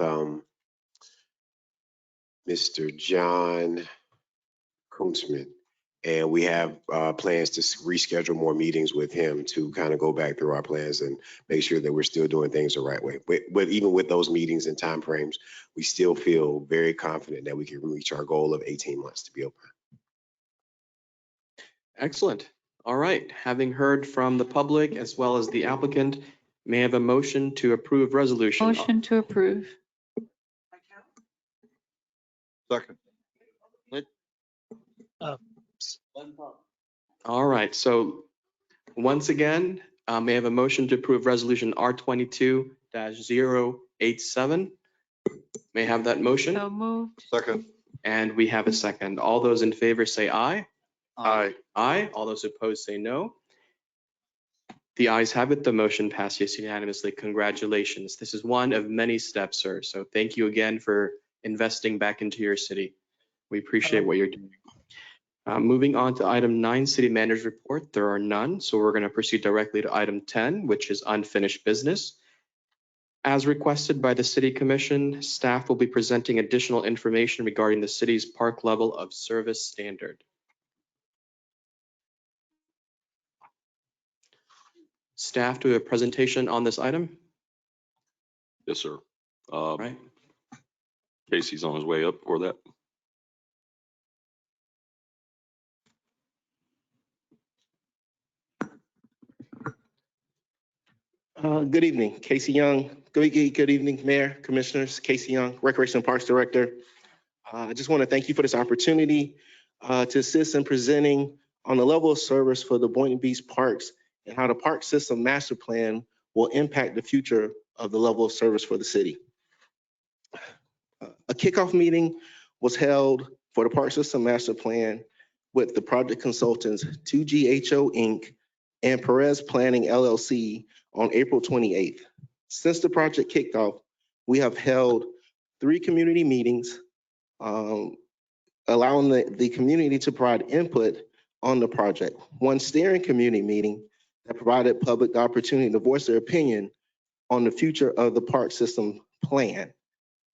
Mr. John Kunzman, and we have plans to reschedule more meetings with him to kind of go back through our plans and make sure that we're still doing things the right way. But even with those meetings and timeframes, we still feel very confident that we can reach our goal of 18 months to be open. Excellent. All right, having heard from the public as well as the applicant, may I have a motion to approve resolution? Motion to approve. Second. All right, so once again, may I have a motion to approve resolution R22-087? May I have that motion? So moved. Second. And we have a second. All those in favor say aye. Aye. Aye. All those opposed say no. The ayes have it. The motion passes unanimously. Congratulations. This is one of many steps, sir. So thank you again for investing back into your city. We appreciate what you're doing. Moving on to item 9, city manager's report. There are none. So we're going to proceed directly to item 10, which is unfinished business. As requested by the City Commission, staff will be presenting additional information regarding the city's park level of service standard. Staff, do a presentation on this item? Yes, sir. Right. Casey's on his way up for that. Good evening, Casey Young. Good evening, Mayor, Commissioners. Casey Young, Recreation and Parks Director. I just want to thank you for this opportunity to assist in presenting on the level of service for the Boynton Beach Parks and how the Park System Master Plan will impact the future of the level of service for the city. A kickoff meeting was held for the Park System Master Plan with the project consultants 2GHO Inc. and Perez Planning LLC on April 28th. Since the project kicked off, we have held 3 community meetings, allowing the community to provide input on the project. 1 steering community meeting that provided public the opportunity to voice their opinion on the future of the park system plan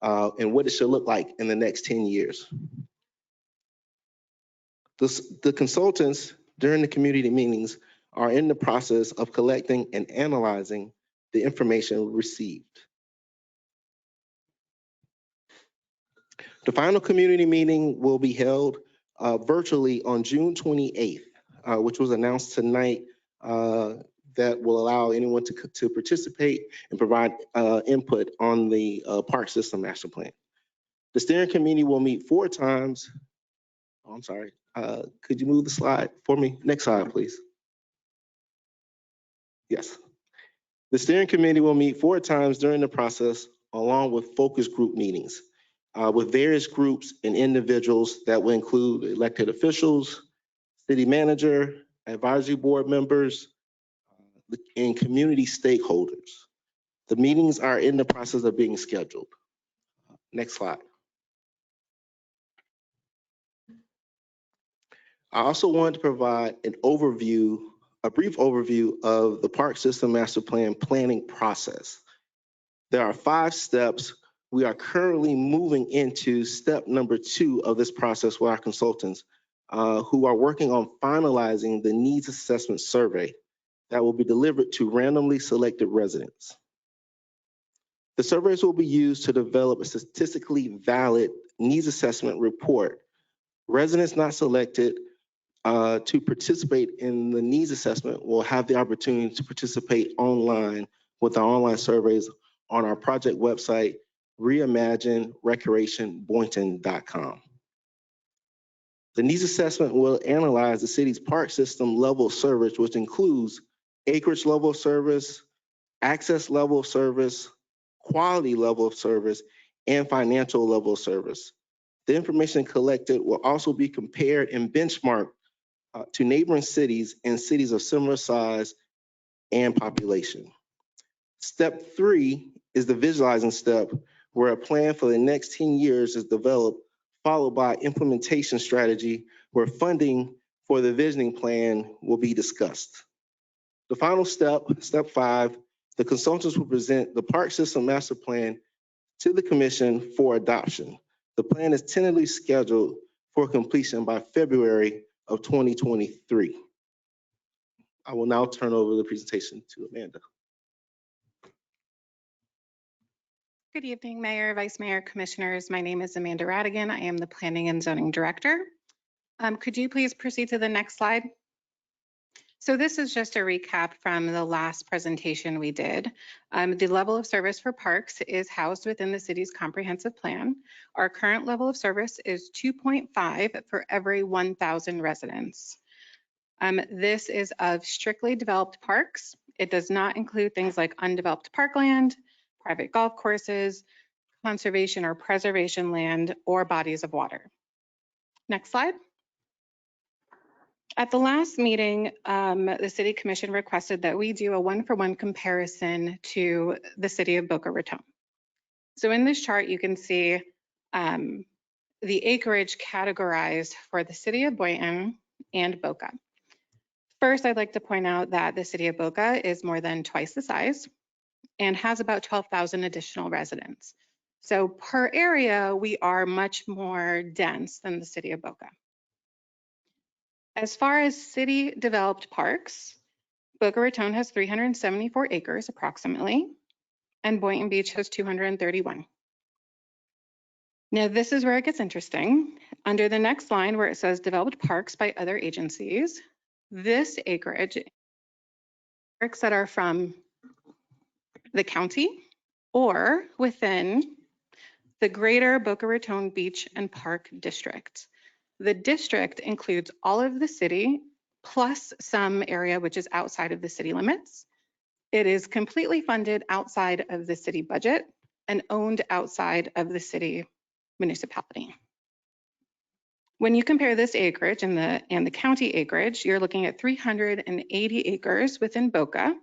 and what it should look like in the next 10 years. The consultants during the community meetings are in the process of collecting and analyzing the information received. The final community meeting will be held virtually on June 28th, which was announced tonight, that will allow anyone to participate and provide input on the park system master plan. The steering committee will meet 4 times. Oh, I'm sorry. Could you move the slide for me? Next slide, please. Yes. The steering committee will meet 4 times during the process, along with focus group meetings with various groups and individuals that will include elected officials, city manager, advisory board members, and community stakeholders. The meetings are in the process of being scheduled. Next slide. I also wanted to provide an overview, a brief overview of the Park System Master Plan planning process. There are 5 steps. We are currently moving into step number 2 of this process with our consultants who are working on finalizing the needs assessment survey that will be delivered to randomly selected residents. The surveys will be used to develop a statistically valid needs assessment report. Residents not selected to participate in the needs assessment will have the opportunity to participate online with our online surveys on our project website, reimaginerecreationboynton.com. The needs assessment will analyze the city's park system level of service, which includes acreage level of service, access level of service, quality level of service, and financial level of service. The information collected will also be compared and benchmarked to neighboring cities and cities of similar size and population. Step 3 is the visualizing step, where a plan for the next 10 years is developed, followed by implementation strategy, where funding for the visioning plan will be discussed. The final step, step 5, the consultants will present the Park System Master Plan to the Commission for adoption. The plan is tentatively scheduled for completion by February of 2023. I will now turn over the presentation to Amanda. Good evening, Mayor, Vice Mayor, Commissioners. My name is Amanda Radigan. I am the Planning and Zoning Director. Could you please proceed to the next slide? So this is just a recap from the last presentation we did. The level of service for parks is housed within the city's comprehensive plan. Our current level of service is 2.5 for every 1,000 residents. This is of strictly developed parks. It does not include things like undeveloped parkland, private golf courses, conservation or preservation land, or bodies of water. Next slide. At the last meeting, the City Commission requested that we do a 1-for-1 comparison to the city of Boca Raton. So in this chart, you can see the acreage categorized for the city of Boynton and Boca. First, I'd like to point out that the city of Boca is more than twice the size and has about 12,000 additional residents. So per area, we are much more dense than the city of Boca. As far as city developed parks, Boca Raton has 374 acres approximately, and Boynton Beach has 231. Now this is where it gets interesting. Under the next line where it says developed parks by other agencies, this acreage, parks that are from the county or within the greater Boca Raton Beach and Park District. The district includes all of the city plus some area which is outside of the city limits. It is completely funded outside of the city budget and owned outside of the city municipality. When you compare this acreage and the county acreage, you're looking at 380 acres within Boca,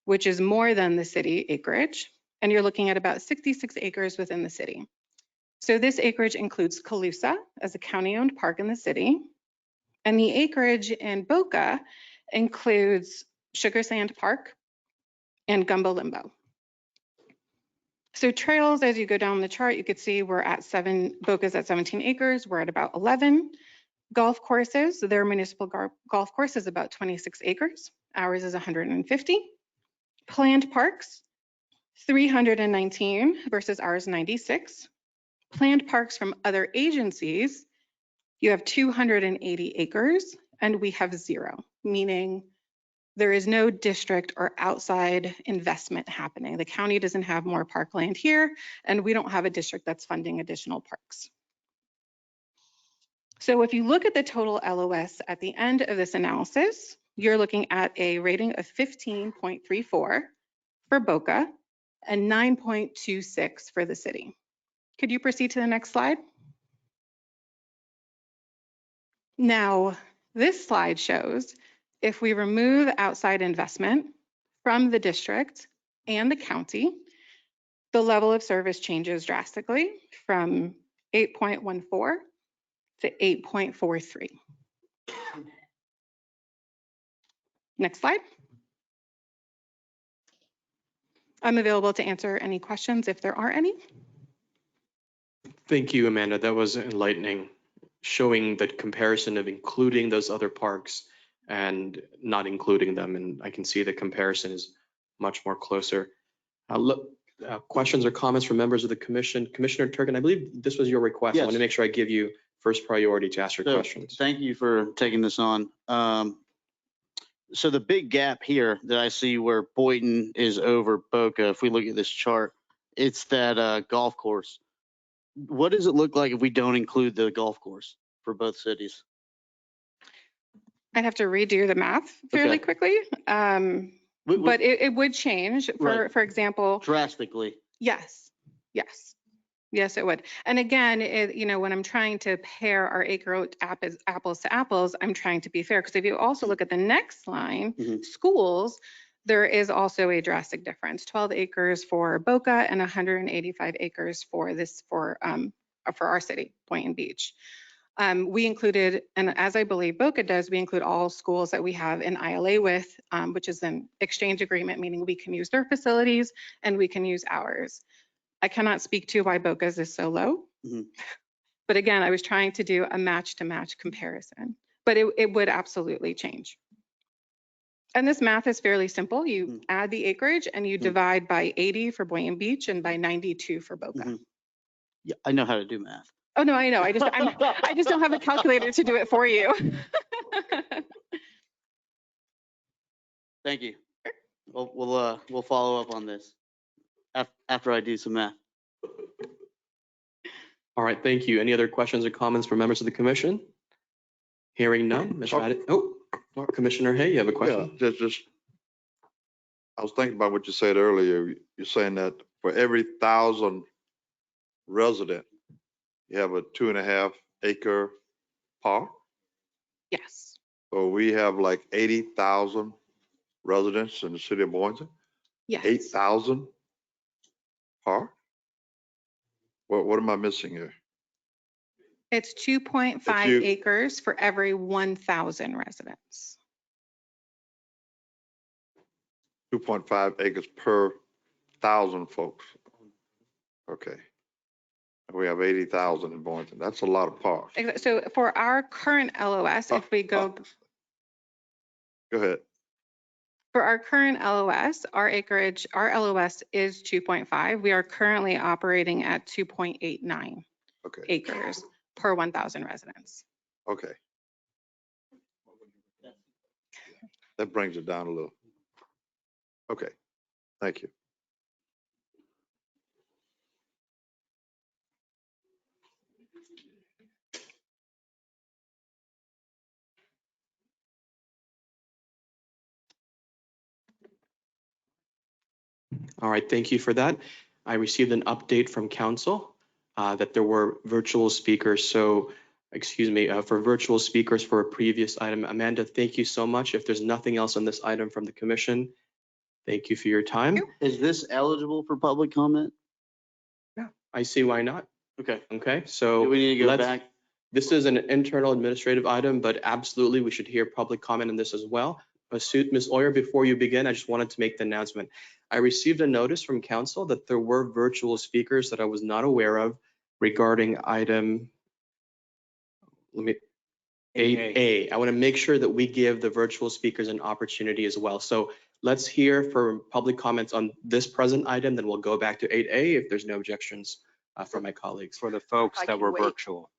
which is more than the city acreage, and you're looking at about 66 acres within the city. So this acreage includes Calusa as a county-owned park in the city, and the acreage in Boca includes Sugar Sand Park and Gumbo Limbo. So trails, as you go down the chart, you could see we're at Boca's at 17 acres, we're at about 11. Golf courses, their municipal golf course is about 26 acres. Ours is 150. Planned parks, 319 versus ours 96. Planned parks from other agencies, you have 280 acres and we have 0, meaning there is no district or outside investment happening. The county doesn't have more parkland here, and we don't have a district that's funding additional parks. So if you look at the total LOS at the end of this analysis, you're looking at a rating of 15.34 for Boca and 9.26 for the city. Could you proceed to the next slide? Now, this slide shows if we remove outside investment from the district and the county, the level of service changes drastically from 8.14 to 8.43. Next slide. I'm available to answer any questions if there are any. Thank you, Amanda. That was enlightening, showing the comparison of including those other parks and not including them. And I can see the comparison is much more closer. Questions or comments from members of the commission? Commissioner Turkin, I believe this was your request. I want to make sure I give you first priority to ask your questions. Thank you for taking this on. So the big gap here that I see where Boynton is over Boca, if we look at this chart, it's that golf course. What does it look like if we don't include the golf course for both cities? I'd have to redo the math fairly quickly, but it would change. For example, drastically. Yes, it would. And again, when I'm trying to pair our acre apples to apples, I'm trying to be fair, because if you also look at the next line, schools, there is also a drastic difference. 12 acres for Boca and 185 acres for our city, Boynton Beach. We included, and as I believe Boca does, we include all schools that we have an ILA with, which is an exchange agreement, meaning we can use their facilities and we can use ours. I cannot speak to why Boca's is so low. But again, I was trying to do a match to match comparison, but it would absolutely change. And this math is fairly simple. You add the acreage and you divide by 80 for Boynton Beach and by 92 for Boca. Yeah, I know how to do math. Oh, no, I know. I just don't have a calculator to do it for you. Thank you. We'll follow up on this after I do some math. All right, thank you. Any other questions or comments from members of the commission? Hearing none, Mr. Addis. Oh, Commissioner Hay, you have a question? Yeah, I was thinking about what you said earlier. You're saying that for every 1,000 resident, you have a 2.5 acre park? Yes. So we have like 80,000 residents in the city of Boynton? Yes. 8,000 park? What am I missing here? It's 2.5 acres for every 1,000 residents. 2.5 acres per 1,000 folks. Okay. We have 80,000 in Boynton. That's a lot of parks. So for our current LOS, if we go. Go ahead. For our current LOS, our acreage, our LOS is 2.5. We are currently operating at 2.89 acres per 1,000 residents. Okay. That brings it down a little. Okay, thank you. All right, thank you for that. I received an update from council that there were virtual speakers. So, excuse me, for virtual speakers for a previous item. Amanda, thank you so much. If there's nothing else on this item from the commission, thank you for your time. Is this eligible for public comment? I see why not. Okay. Okay, Do so we need to go let's, back? this is an internal administrative item, but absolutely we should hear public comment on this as well. Ms. Oyer, before you begin, I just wanted to make the announcement. I received a notice from council that there were virtual speakers that I was not aware of regarding item, let me, 8A. I want to make sure that we give the virtual speakers an opportunity as well. So let's hear for public comments on this present item, then we'll go back to 8A if there's no objections from my colleagues. For the folks I that can were wait. virtual.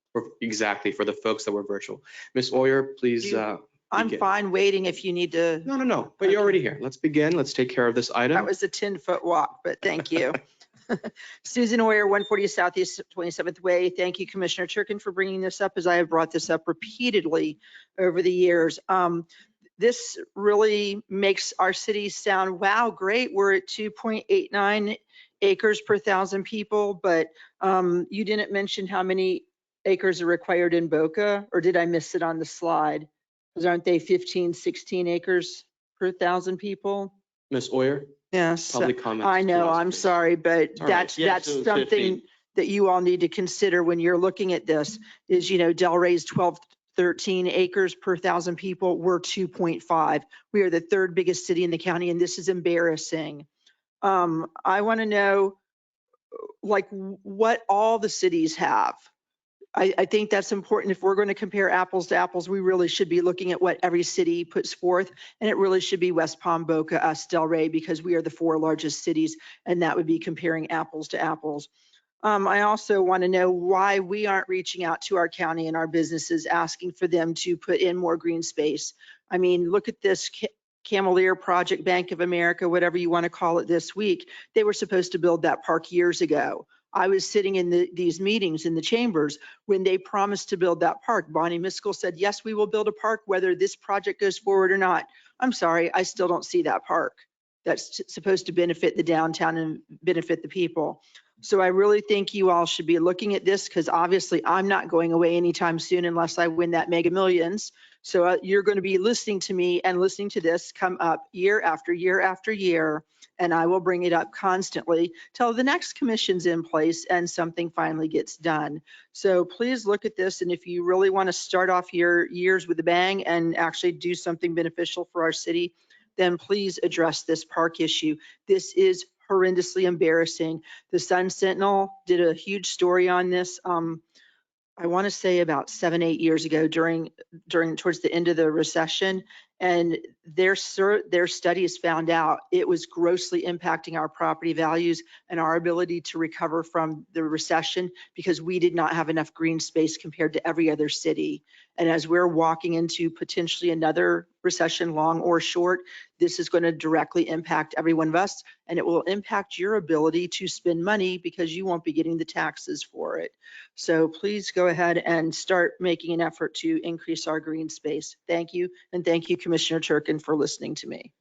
Exactly, for the folks that were virtual. Ms. Oyer, please. I'm begin. fine waiting if you need to. No, but you're already here. Let's begin. Let's take care of this item. That was a 10-foot walk, but thank you. Susan Oyer, 140 Southeast 27th Way. Thank you, Commissioner Turkin, for bringing this up, as I have brought this up repeatedly over the years. This really makes our city sound, wow, great. We're at 2.89 acres per 1,000 people, but you didn't mention how many acres are required in Boca, or did I miss it on the slide? Because aren't they 15, 16 acres per 1,000 people? Ms. Oyer, Yes, public comment. I know, I'm sorry, but all right. that's, Yes, it was something 15. that you all need to consider when you're looking at this is, Delray's 12, 13 acres per 1,000 people. We're 2.5. We are the third biggest city in the county, and this is embarrassing. I want to know, what all the cities have. I think that's important. If we're going to compare apples to apples, we really should be looking at what every city puts forth. And it really should be West Palm, Boca, us, Delray, because we are the 4 largest cities, and that would be comparing apples to apples. I also want to know why we aren't reaching out to our county and our businesses, asking for them to put in more green space. I mean, look at this Camelier Project, Bank of America, whatever you want to call it this week. They were supposed to build that park years ago. I was sitting in these meetings in the chambers when they promised to build that park. Bonnie Miskell said, yes, we will build a park whether this project goes forward or not. I'm sorry, I still don't see that park that's supposed to benefit the downtown and benefit the people. So I really think you all should be looking at this, because obviously I'm not going away anytime soon unless I win that Mega Millions. So you're going to be listening to me and listening to this come up year after year after year. And I will bring it up constantly till the next commission's in place and something finally gets done. So please look at this. And if you really want to start off your years with a bang and actually do something beneficial for our city, then please address this park issue. This is horrendously embarrassing. The Sun Sentinel did a huge story on this. I want to say about 7, 8 years ago towards the end of the recession, and their studies found out it was grossly impacting our property values and our ability to recover from the recession, because we did not have enough green space compared to every other city. And as we're walking into potentially another recession, long or short, this is going to directly impact every one of us, and it will impact your ability to spend money because you won't be getting the taxes for it. So please go ahead and start making an effort to increase our green space. Thank you. And thank you, Commissioner Turkin, for listening to me.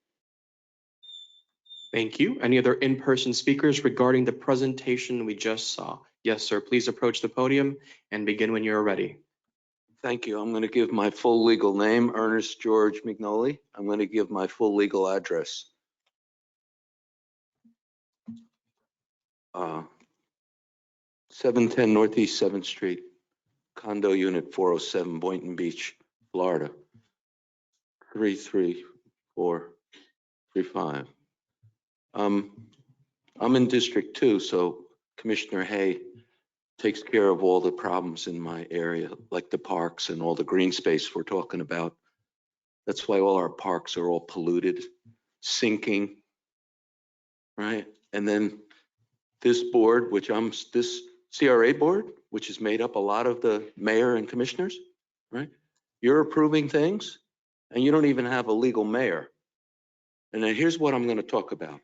Thank you. Any other in-person speakers regarding the presentation we just saw? Yes, sir. Please approach the podium and begin when you're ready. Thank you. I'm going to give my full legal name, Ernest George McNolly. I'm going to give my full legal address. 710 Northeast 7th Street, Condo Unit 407, Boynton Beach, Florida, 33435. I'm in District 2, so Commissioner Hay takes care of all the problems in my area, like the parks and all the green space we're talking about. That's why all our parks are all polluted, sinking, right? And then this board, this CRA board, which is made up a lot of the mayor and commissioners, right? You're approving things and you don't even have a legal mayor. And then here's what I'm going to talk about.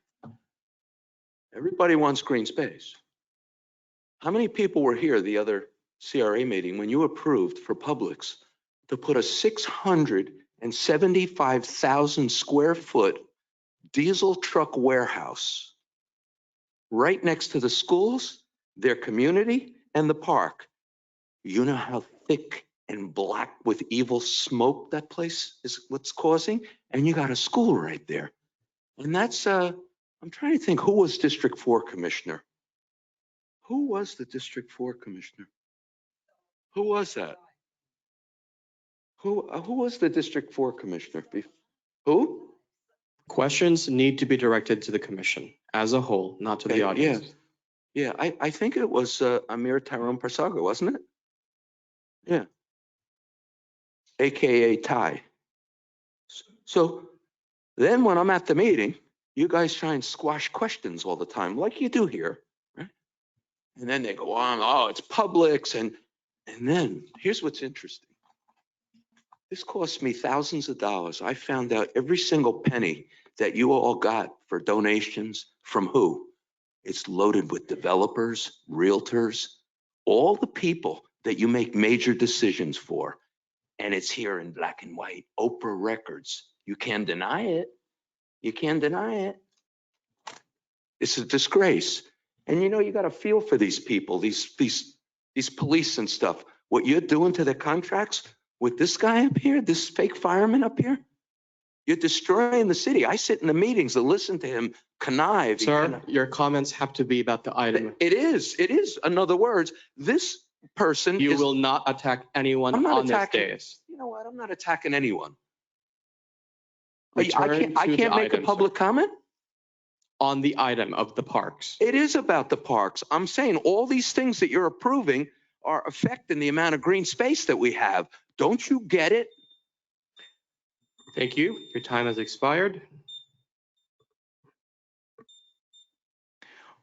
Everybody wants green space. How many people were here the other CRA meeting when you approved for Publix to put a 675,000 square foot diesel truck warehouse right next to the schools, their community, and the park. You know how thick and black with evil smoke that place is what's causing? And you got a school right there. And that's, I'm trying to think, who was District 4 Commissioner? Who was the District 4 Commissioner? Who was that? Who was the District 4 Commissioner? Who? Questions need to be directed to the commission as a whole, not to the Okay, audience. Yeah, I think it was Amir Tyrone Parsaga, wasn't it? Yeah. AKA Ty. So then when I'm at the meeting, you guys try and squash questions all the time, like you do here, right? And then they go on, oh, it's Publix. And then here's what's interesting. This cost me thousands of dollars. I found out every single penny that you all got for donations from who? It's loaded with developers, realtors, all the people that you make major decisions for. And it's here in black and white, Oprah Records. You can't deny it. You can't deny it. It's a disgrace. And you know, you got to feel for these people, these police and stuff. What you're doing to their contracts with this guy up here, this fake fireman up here, you're destroying the city. I sit in the meetings and listen to him connive. Sir, your comments have to be about the item. It is. In other words, this person You will not attack anyone I'm not on attacking. this dais. You know what? I'm not attacking anyone. Return I to can't the make a item, public sir. comment? On the item of the parks. It is about the parks. I'm saying all these things that you're approving are affecting the amount of green space that we have. Don't you get it? Thank you. Your time has expired.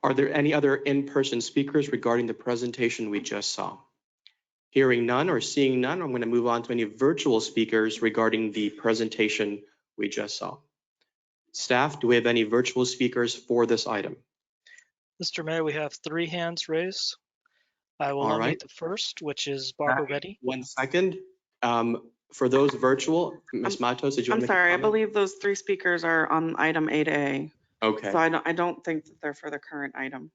Are there any other in-person speakers regarding the presentation we just saw? Hearing none or seeing none, I'm going to move on to any virtual speakers regarding the presentation we just saw. Staff, do we have any virtual speakers for this item? Mr. Mayor, we have 3 hands raised. I will All unmute right. the first, which is Barbara Reddy. 1 second. For those virtual, Ms. Matos, did you want I'm to make a sorry, I comment? believe those 3 speakers are on item 8A. Okay. So I don't think that they're for the current item.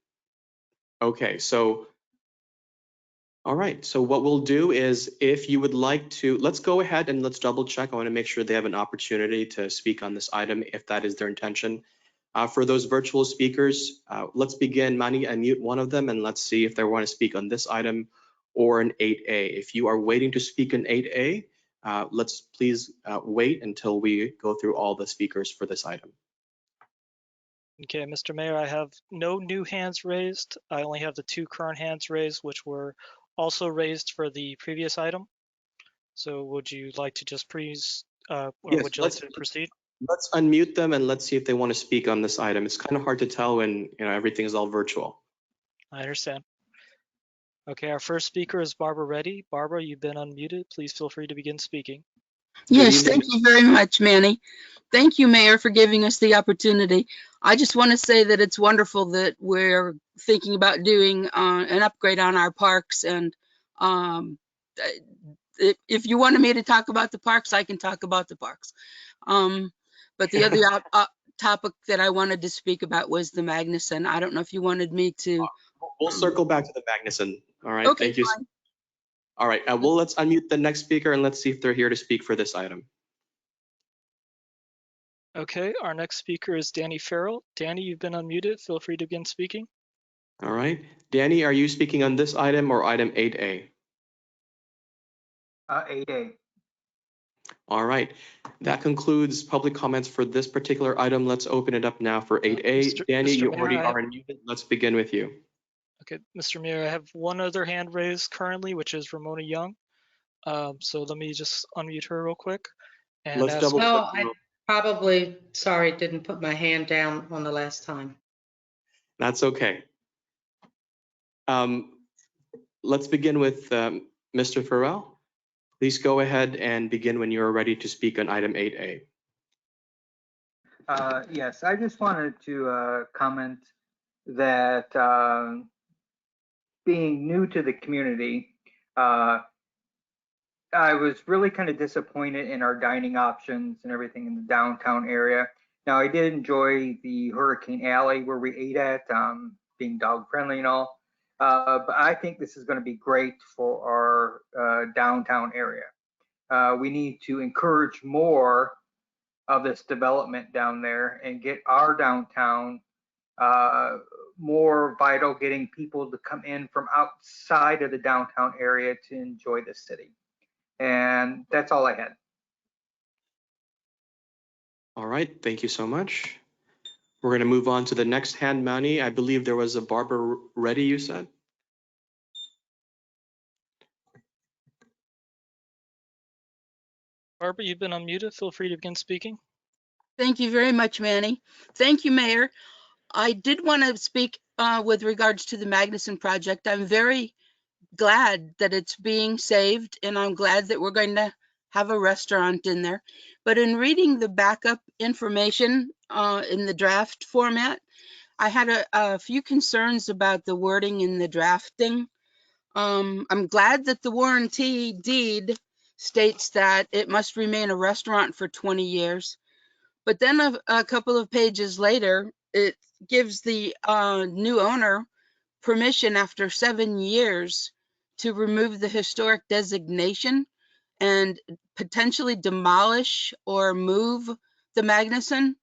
Okay, so, all right. So what we'll do is if you would like to, let's go ahead and let's double check. I want to make sure they have an opportunity to speak on this item if that is their intention. For those virtual speakers, let's begin, Manny, unmute one of them and let's see if they want to speak on this item or an 8A. If you are waiting to speak in 8A, let's please wait until we go through all the speakers for this item. Okay, Mr. Mayor, I have no new hands raised. I only have the 2 current hands raised, which were also raised for the previous item. So would you like to just Yes, would you like to proceed? Let's unmute them and let's see if they want to speak on this item. It's kind of hard to tell when everything is all virtual. I understand. Okay, our first speaker is Barbara Reddy. Barbara, you've been unmuted. Please feel free to begin speaking. Yes, thank you very much, Manny. Thank you, Mayor, for giving us the opportunity. I just want to say that it's wonderful that we're thinking about doing an upgrade on our parks. And if you wanted me to talk about the parks, I can talk about the parks. But the other topic that I wanted to speak about was the Magnuson. I don't know if you wanted me to. We'll circle back to the Magnuson. All right, Okay, thank you. fine. All right, well, let's unmute the next speaker and let's see if they're here to speak for this item. Okay, our next speaker is Danny Farrell. Danny, you've been unmuted. Feel free to begin speaking. All right, Danny, are you speaking on this item or item 8A? 8A. All right, that concludes public comments for this particular item. Let's open it up now for 8A. Danny, you already are unmuted. Let's begin with you. Okay, Mr. Mayor, I have one other hand raised currently, which is Ramona Young. So let me just unmute her real quick. And Let's double check. No, I probably, sorry, didn't put my hand down on the last time. That's okay. Let's begin with Mr. Farrell. Please go ahead and begin when you're ready to speak on item 8A. Yes, I just wanted to comment that being new to the community, I was really kind of disappointed in our dining options and everything in the downtown area. Now, I did enjoy the Hurricane Alley where we ate at. being dog friendly and all. But I think this is going to be great for our downtown area. We need to encourage more of this development down there and get our downtown more vital, getting people to come in from outside of the downtown area to enjoy the city. And that's all I had. All right, thank you so much. We're going to move on to the next hand, Manny. I believe there was a Barbara Reddy, you said? Barbara, you've been unmuted. Feel free to begin speaking. Thank you very much, Manny. Thank you, Mayor. I did want to speak with regards to the Magnuson project. I'm very glad that it's being saved, and I'm glad that we're going to have a restaurant in there. But in reading the backup information in the draft format, I had a few concerns about the wording in the drafting. I'm glad that the warranty deed states that it must remain a restaurant for 20 years. But then a couple of pages later, it gives the new owner permission after 7 years to remove the historic designation and potentially demolish or move the Magnuson.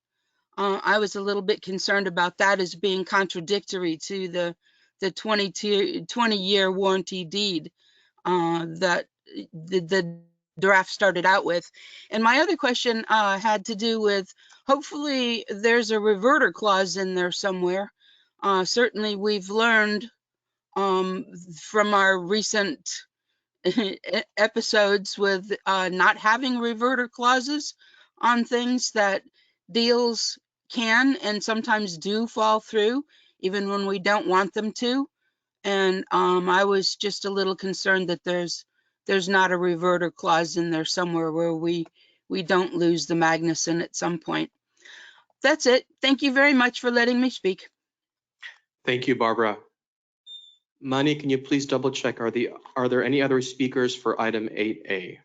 I was a little bit concerned about that as being contradictory to the 20-year warranty deed that the draft started out with. And my other question had to do with, hopefully there's a reverter clause in there somewhere. Certainly we've learned from our recent episodes with not having reverter clauses on things, that deals can and sometimes do fall through even when we don't want them to. And I was just a little concerned that there's not a reverter clause in there somewhere where we don't lose the Magnuson at some point. That's it. Thank you very much for letting me speak. Thank you, Barbara. Manny, can you please double check, are there any other speakers for item 8A?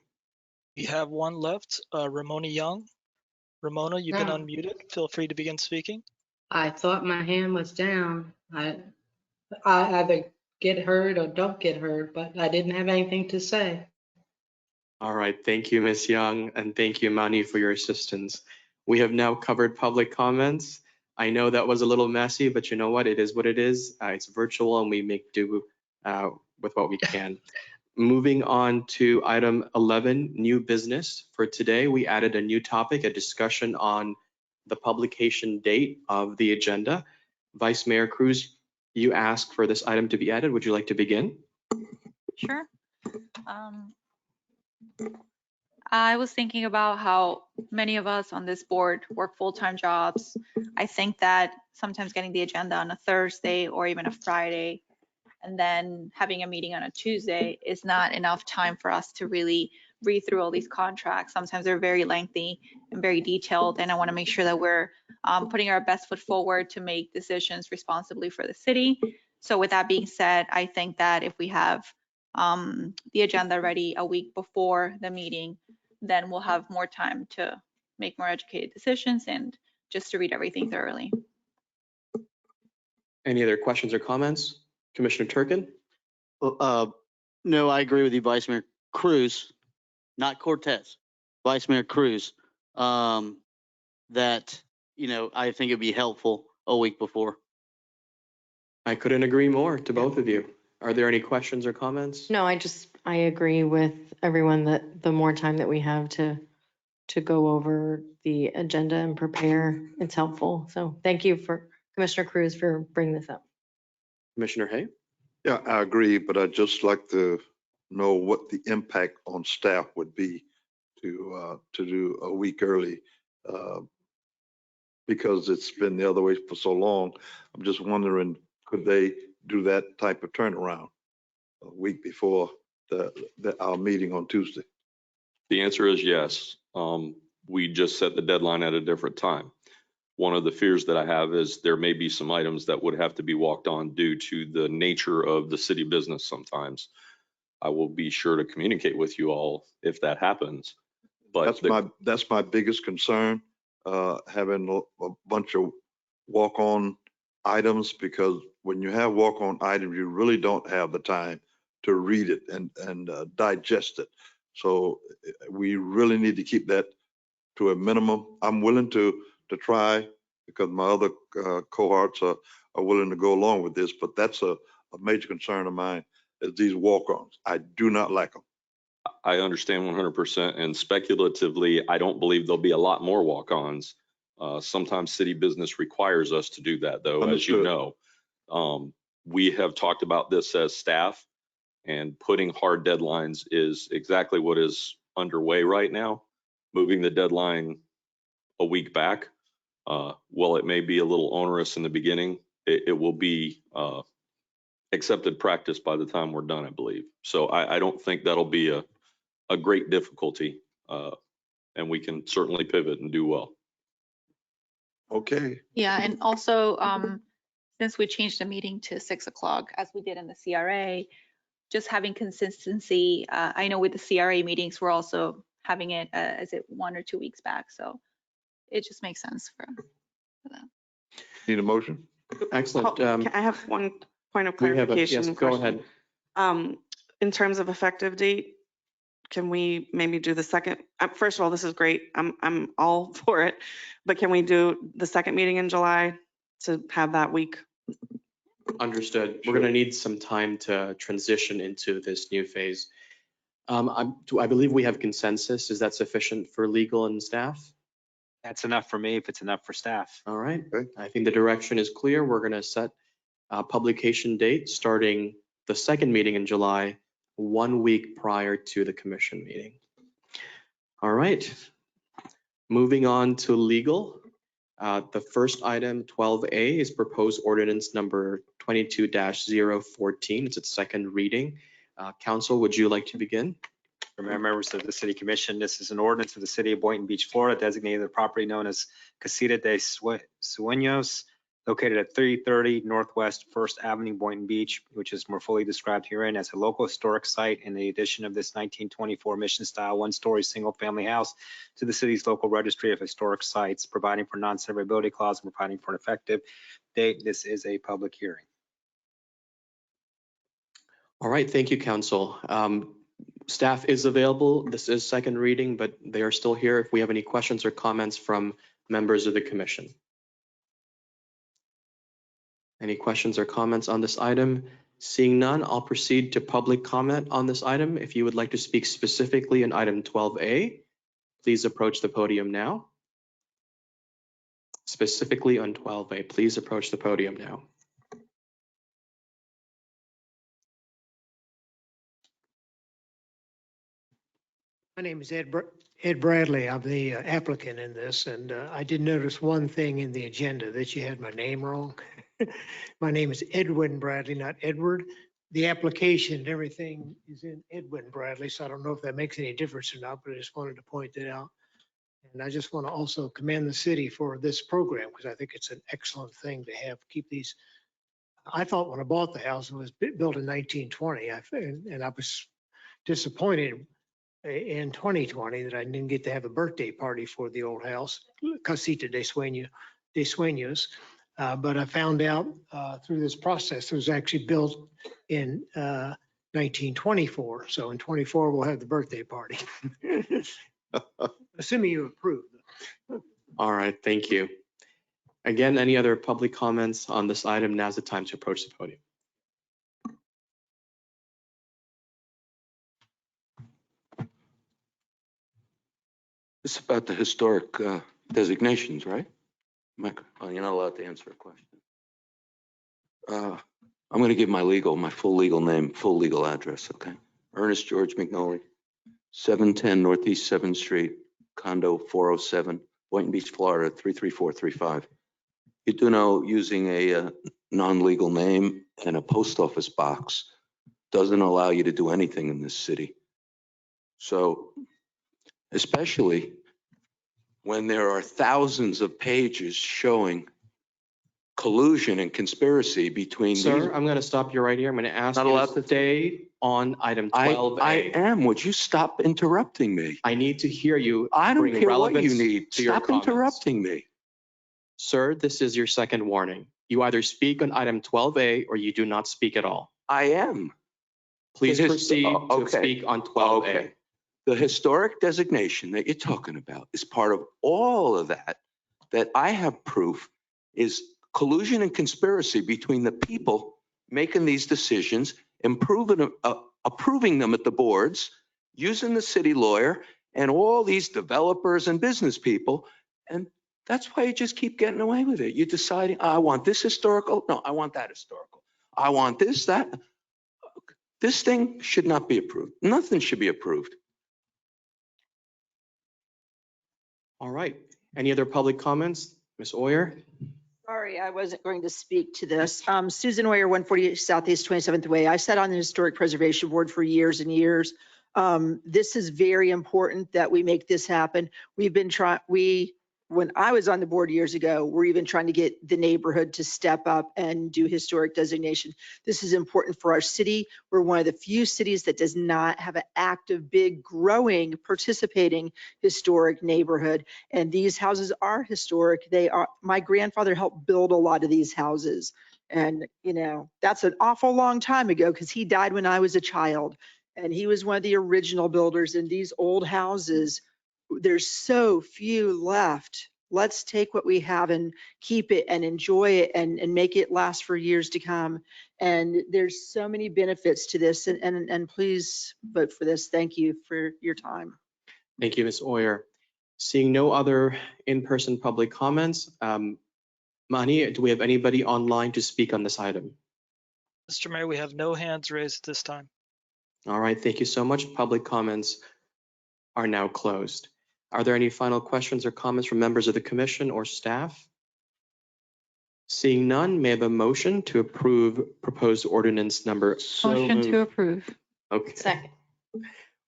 We have one left, Ramona Young. Ramona, you've been No. unmuted. Feel free to begin speaking. I thought my hand was down. I either get heard or don't get heard, but I didn't have anything to say. All right, thank you, Ms. Young, and thank you, Manny, for your assistance. We have now covered public comments. I know that was a little messy, but you know what? It is what it is. It's virtual and we make do with what we can. Moving on to item 11, new business. For today, we added a new topic, a discussion on the publication date of the agenda. Vice Mayor Cruz, you asked for this item to be added. Would you like to begin? Sure. I was thinking about how many of us on this board work full-time jobs. I think that sometimes getting the agenda on a Thursday or even a Friday and then having a meeting on a Tuesday is not enough time for us to really read through all these contracts. Sometimes they're very lengthy and very detailed, and I want to make sure that we're putting our best foot forward to make decisions responsibly for the city. So with that being said, I think that if we have the agenda ready a week before the meeting, then we'll have more time to make more educated decisions and just to read everything thoroughly. Any other questions or comments? Commissioner Turkin? No, I agree with you, Vice Mayor Cruz, not Cortez, Vice Mayor Cruz, that, I think it'd be helpful a week before. I couldn't agree more to both of you. Are there any questions or comments? No, I agree with everyone that the more time that we have to go over the agenda and prepare, it's helpful. So thank you for Commissioner Cruz for bringing this up. Commissioner Hay? Yeah, I agree, but I'd just like to know what the impact on staff would be to do a week early, because it's been the other way for so long. I'm just wondering, could they do that type of turnaround a week before our meeting on Tuesday? The answer is yes. We just set the deadline at a different time. One of the fears that I have is there may be some items that would have to be walked on due to the nature of the city business sometimes. I will be sure to communicate with you all if that happens. But that's my biggest concern, having a bunch of walk-on items, because when you have walk-on items, you really don't have the time to read it and digest it. So we really need to keep that to a minimum. I'm willing to try, because my other cohorts are willing to go along with this, but that's a major concern of mine, is these walk-ons. I do not like them. I understand 100%, and speculatively, I don't believe there'll be a lot more walk-ons. Sometimes city business requires us to do that, though, as you Understood. know. We have talked about this as staff, and putting hard deadlines is exactly what is underway right now. Moving the deadline a week back, while it may be a little onerous in the beginning, it will be accepted practice by the time we're done, I believe. So I don't think that'll be a great difficulty, and we can certainly pivot and do well. Okay. Yeah, and also, since we changed the meeting to 6 o'clock, as we did in the CRA, just having consistency. I know with the CRA meetings, we're also having it, is it 1 or 2 weeks back? So it just makes sense for that. Need a motion? Excellent. Can I have one point of We have a, clarification? yes, go question? ahead. In terms of effective date, can we maybe do the second? First of all, this is great. I'm all for it. But can we do the second meeting in July to have that week? Understood. We're going to need some time to transition into this new phase. I believe we have consensus. Is that sufficient for legal and staff? That's enough for me if it's enough for staff. All right. I think the direction is clear. We're going to set a publication date starting the second meeting in July, 1 week prior to the commission meeting. All right. Moving on to legal. The first item, 12A, is proposed ordinance number 22-014. It's its second reading. Council, would you like to begin? Members of the City Commission, this is an ordinance of the City of Boynton Beach, Florida, designating the property known as Casita de Sueños, located at 330 Northwest First Avenue, Boynton Beach, which is more fully described herein as a local historic site, and the addition of this 1924 mission-style one-story single-family house to the city's local registry of historic sites, providing for non-severability clause and providing for an effective date. This is a public hearing. All right, thank you, Council. Staff is available. This is second reading, but they are still here if we have any questions or comments from members of the commission. Any questions or comments on this item? Seeing none, I'll proceed to public comment on this item. If you would like to speak specifically on item 12A, please approach the podium now. Specifically on 12A, please approach the podium now. My name is Ed Bradley. I'm the applicant in this, and I did notice one thing in the agenda, that you had my name wrong. My name is Edwin Bradley, not Edward. The application and everything is in Edwin Bradley, so I don't know if that makes any difference or not, but I just wanted to point that out. And I just want to also commend the city for this program, because I think it's an excellent thing to have, keep these. I thought when I bought the house, it was built in 1920, and I was disappointed in 2020 that I didn't get to have a birthday party for the old house, Casita de Sueños. But I found out through this process, it was actually built in 1924. So in 24, we'll have the birthday party. Assuming you approve. All right, thank you. Again, any other public comments on this item? Now's the time to approach the podium. It's about the historic designations, right? Oh, you're not allowed to answer a question. I'm going to give my full legal name, full legal address, okay? Ernest George McNolly, 710 Northeast 7th Street, condo 407, Boynton Beach, Florida, 33435. You do know using a non-legal name and a post office box doesn't allow you to do anything in this city. So, especially when there are thousands of pages showing collusion and conspiracy between Sir, these. I'm going to stop you right here. I'm going to ask Not you allowed to stay on item 12A. I am. Would you stop interrupting me? I need to hear you. I don't bring care what you relevance need. to your Stop comments. interrupting me. Sir, this is your second warning. You either speak on item 12A or you do not speak at all. I am. Please The his- proceed to okay. speak on 12A. Okay. The historic designation that you're talking about is part of all of that I have proof is collusion and conspiracy between the people making these decisions, approving them at the boards, using the city lawyer and all these developers and business people. And that's why you just keep getting away with it. You're deciding, I want this historical. No, I want that historical. I want this, that. This thing should not be approved. Nothing should be approved. All right. Any other public comments? Ms. Oyer? Sorry, I wasn't going to speak to this. Susan Oyer, 148 Southeast 27th Way. I sat on the Historic Preservation Board for years and years. This is very important that we make this happen. We've been trying, when I was on the board years ago, we're even trying to get the neighborhood to step up and do historic designation. This is important for our city. We're one of the few cities that does not have an active, big, growing, participating historic neighborhood. And these houses are historic. They are, my grandfather helped build a lot of these houses. And, you know, that's an awful long time ago because he died when I was a child. And he was one of the original builders in these old houses. There's so few left. Let's take what we have and keep it and enjoy it and make it last for years to come. And there's so many benefits to this. And please vote for this. Thank you for your time. Thank you, Ms. Oyer. Seeing no other in-person public comments, Mani, do we have anybody online to speak on this item? Mr. Mayor, we have no hands raised at this time. All right, thank you so much. Public comments are now closed. Are there any final questions or comments from members of the commission or staff? Seeing none, may I have a motion to approve proposed ordinance number? Motion to approve. Okay. Second.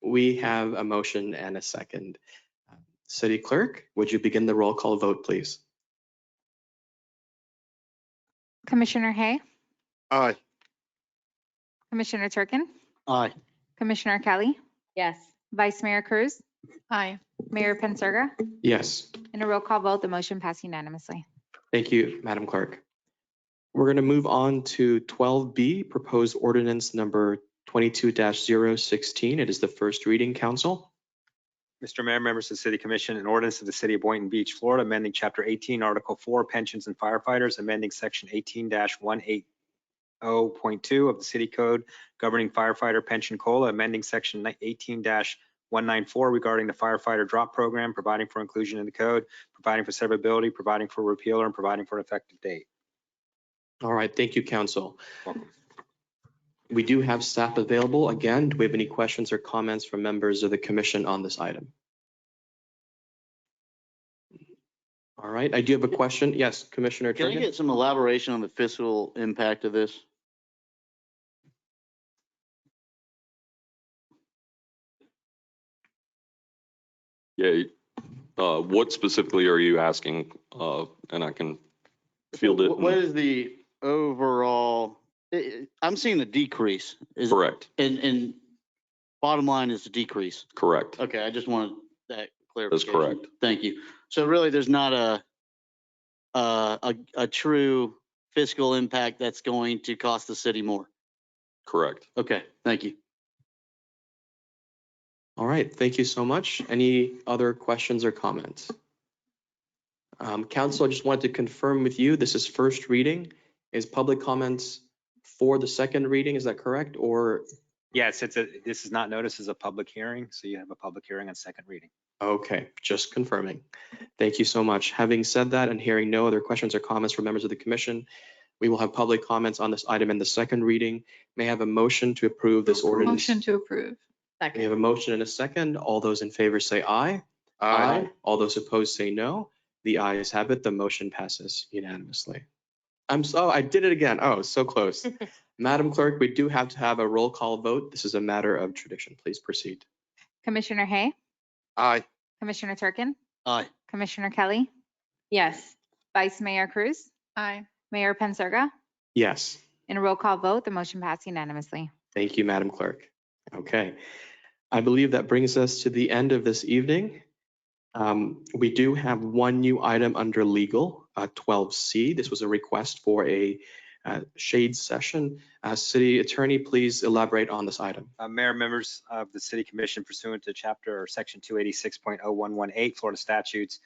We have a motion and a second. City Clerk, would you begin the roll call vote, please? Commissioner Hay, Aye. Commissioner Turkin, Aye. Commissioner Kelly, Yes. Vice Mayor Cruz. Aye. Mayor Pensurga. Yes. In a roll call vote, the motion passed unanimously. Thank you, Madam Clerk. We're going to move on to 12B, proposed ordinance number 22-016. It is the first reading, Council. Mr. Mayor, members of the City Commission, an ordinance of the City of Boynton Beach, Florida, amending Chapter 18, Article 4, Pensions and Firefighters, amending Section 18-180.2 of the City Code governing firefighter pension COLA, amending Section 18-194 regarding the firefighter drop program, providing for inclusion in the code, providing for severability, providing for repealer, and providing for an effective date. All right, thank you, Council. Welcome. We do have staff available. Again, do we have any questions or comments from members of the commission on this item? All right, I do have a question. Yes, Commissioner Can I Turgan. get some elaboration on the fiscal impact of this? Yeah, what specifically are you asking? And I can field it. What is the overall, I'm seeing a decrease. Is Correct. And bottom line is a decrease. Correct. Okay, I just wanted that clarification. That's correct. Thank you. So really, there's not a true fiscal impact that's going to cost the city more. Correct. Okay, thank you. All right, thank you so much. Any other questions or comments? Council, I just wanted to confirm with you, this is first reading. Is public comments for the second reading, is that correct? Or? Yes, this is not noticed as a public hearing, so you have a public hearing on second reading. Okay, just confirming. Thank you so much. Having said that and hearing no other questions or comments from members of the commission, we will have public comments on this item in the second reading. May I have a motion to approve this ordinance? Motion to approve. We have a motion and a second. All those in favor say aye. Aye. All those opposed say no. The ayes have it. The motion passes unanimously. I did it again. Oh, so close. Madam Clerk, we do have to have a roll call vote. This is a matter of tradition. Please proceed. Commissioner Hay, Aye. Commissioner Turkin, Aye. Commissioner Kelly, Yes. Vice Mayor Cruz. Aye. Mayor Pensurga. Yes. In a roll call vote, the motion passed unanimously. Thank you, Madam Clerk. Okay. I believe that brings us to the end of this evening. We do have one new item under legal. 12C. This was a request for a shade session. City Attorney, please elaborate on this item. Mayor, members of the City Commission pursuant to Chapter or Section 286.0118 Florida statutes,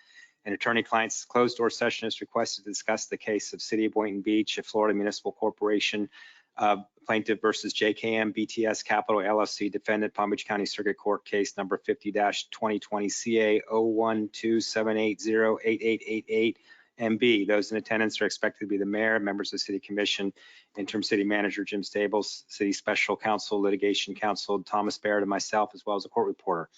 an attorney-client's closed-door session is requested to discuss the case of City of Boynton Beach, a Florida Municipal Corporation plaintiff versus JKM BTS Capital LLC, defendant Palm Beach County Circuit Court case number 50-2020 CA 01278808888 MB. Those in attendance are expected to be the mayor, members of the City Commission, interim city manager Jim Stables, city special counsel, litigation counsel Thomas Barrett, and myself, as well as a court reporter.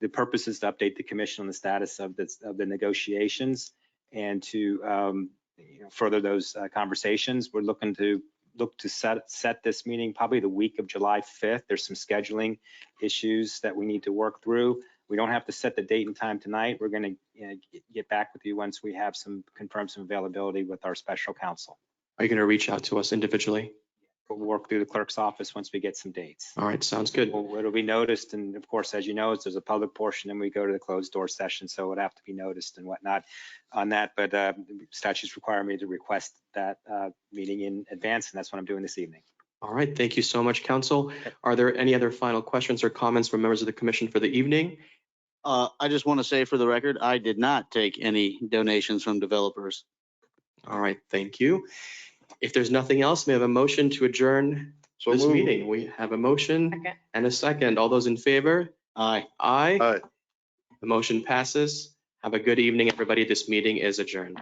The purpose is to update the commission on the status of the negotiations and to further those conversations. We're looking to set this meeting probably the week of July 5th. There's some scheduling issues that we need to work through. We don't have to set the date and time tonight. We're going to get back with you once we have confirm some availability with our special counsel. Are you going to reach out to us individually? We'll work through the clerk's office once we get some dates. All right, sounds good. It'll be noticed, and of course, as you know, there's a public portion, and we go to the closed door session, so it would have to be noticed and whatnot on that. But statutes require me to request that meeting in advance, and that's what I'm doing this evening. All right, thank you so much, Council. Are there any other final questions or comments from members of the commission for the evening? I just want to say for the record, I did not take any donations from developers. All right, thank you. If there's nothing else, we have a motion to adjourn this meeting. We have a motion and a second. All those in favor? Aye. Aye. The motion passes. Have a good evening, everybody. This meeting is adjourned.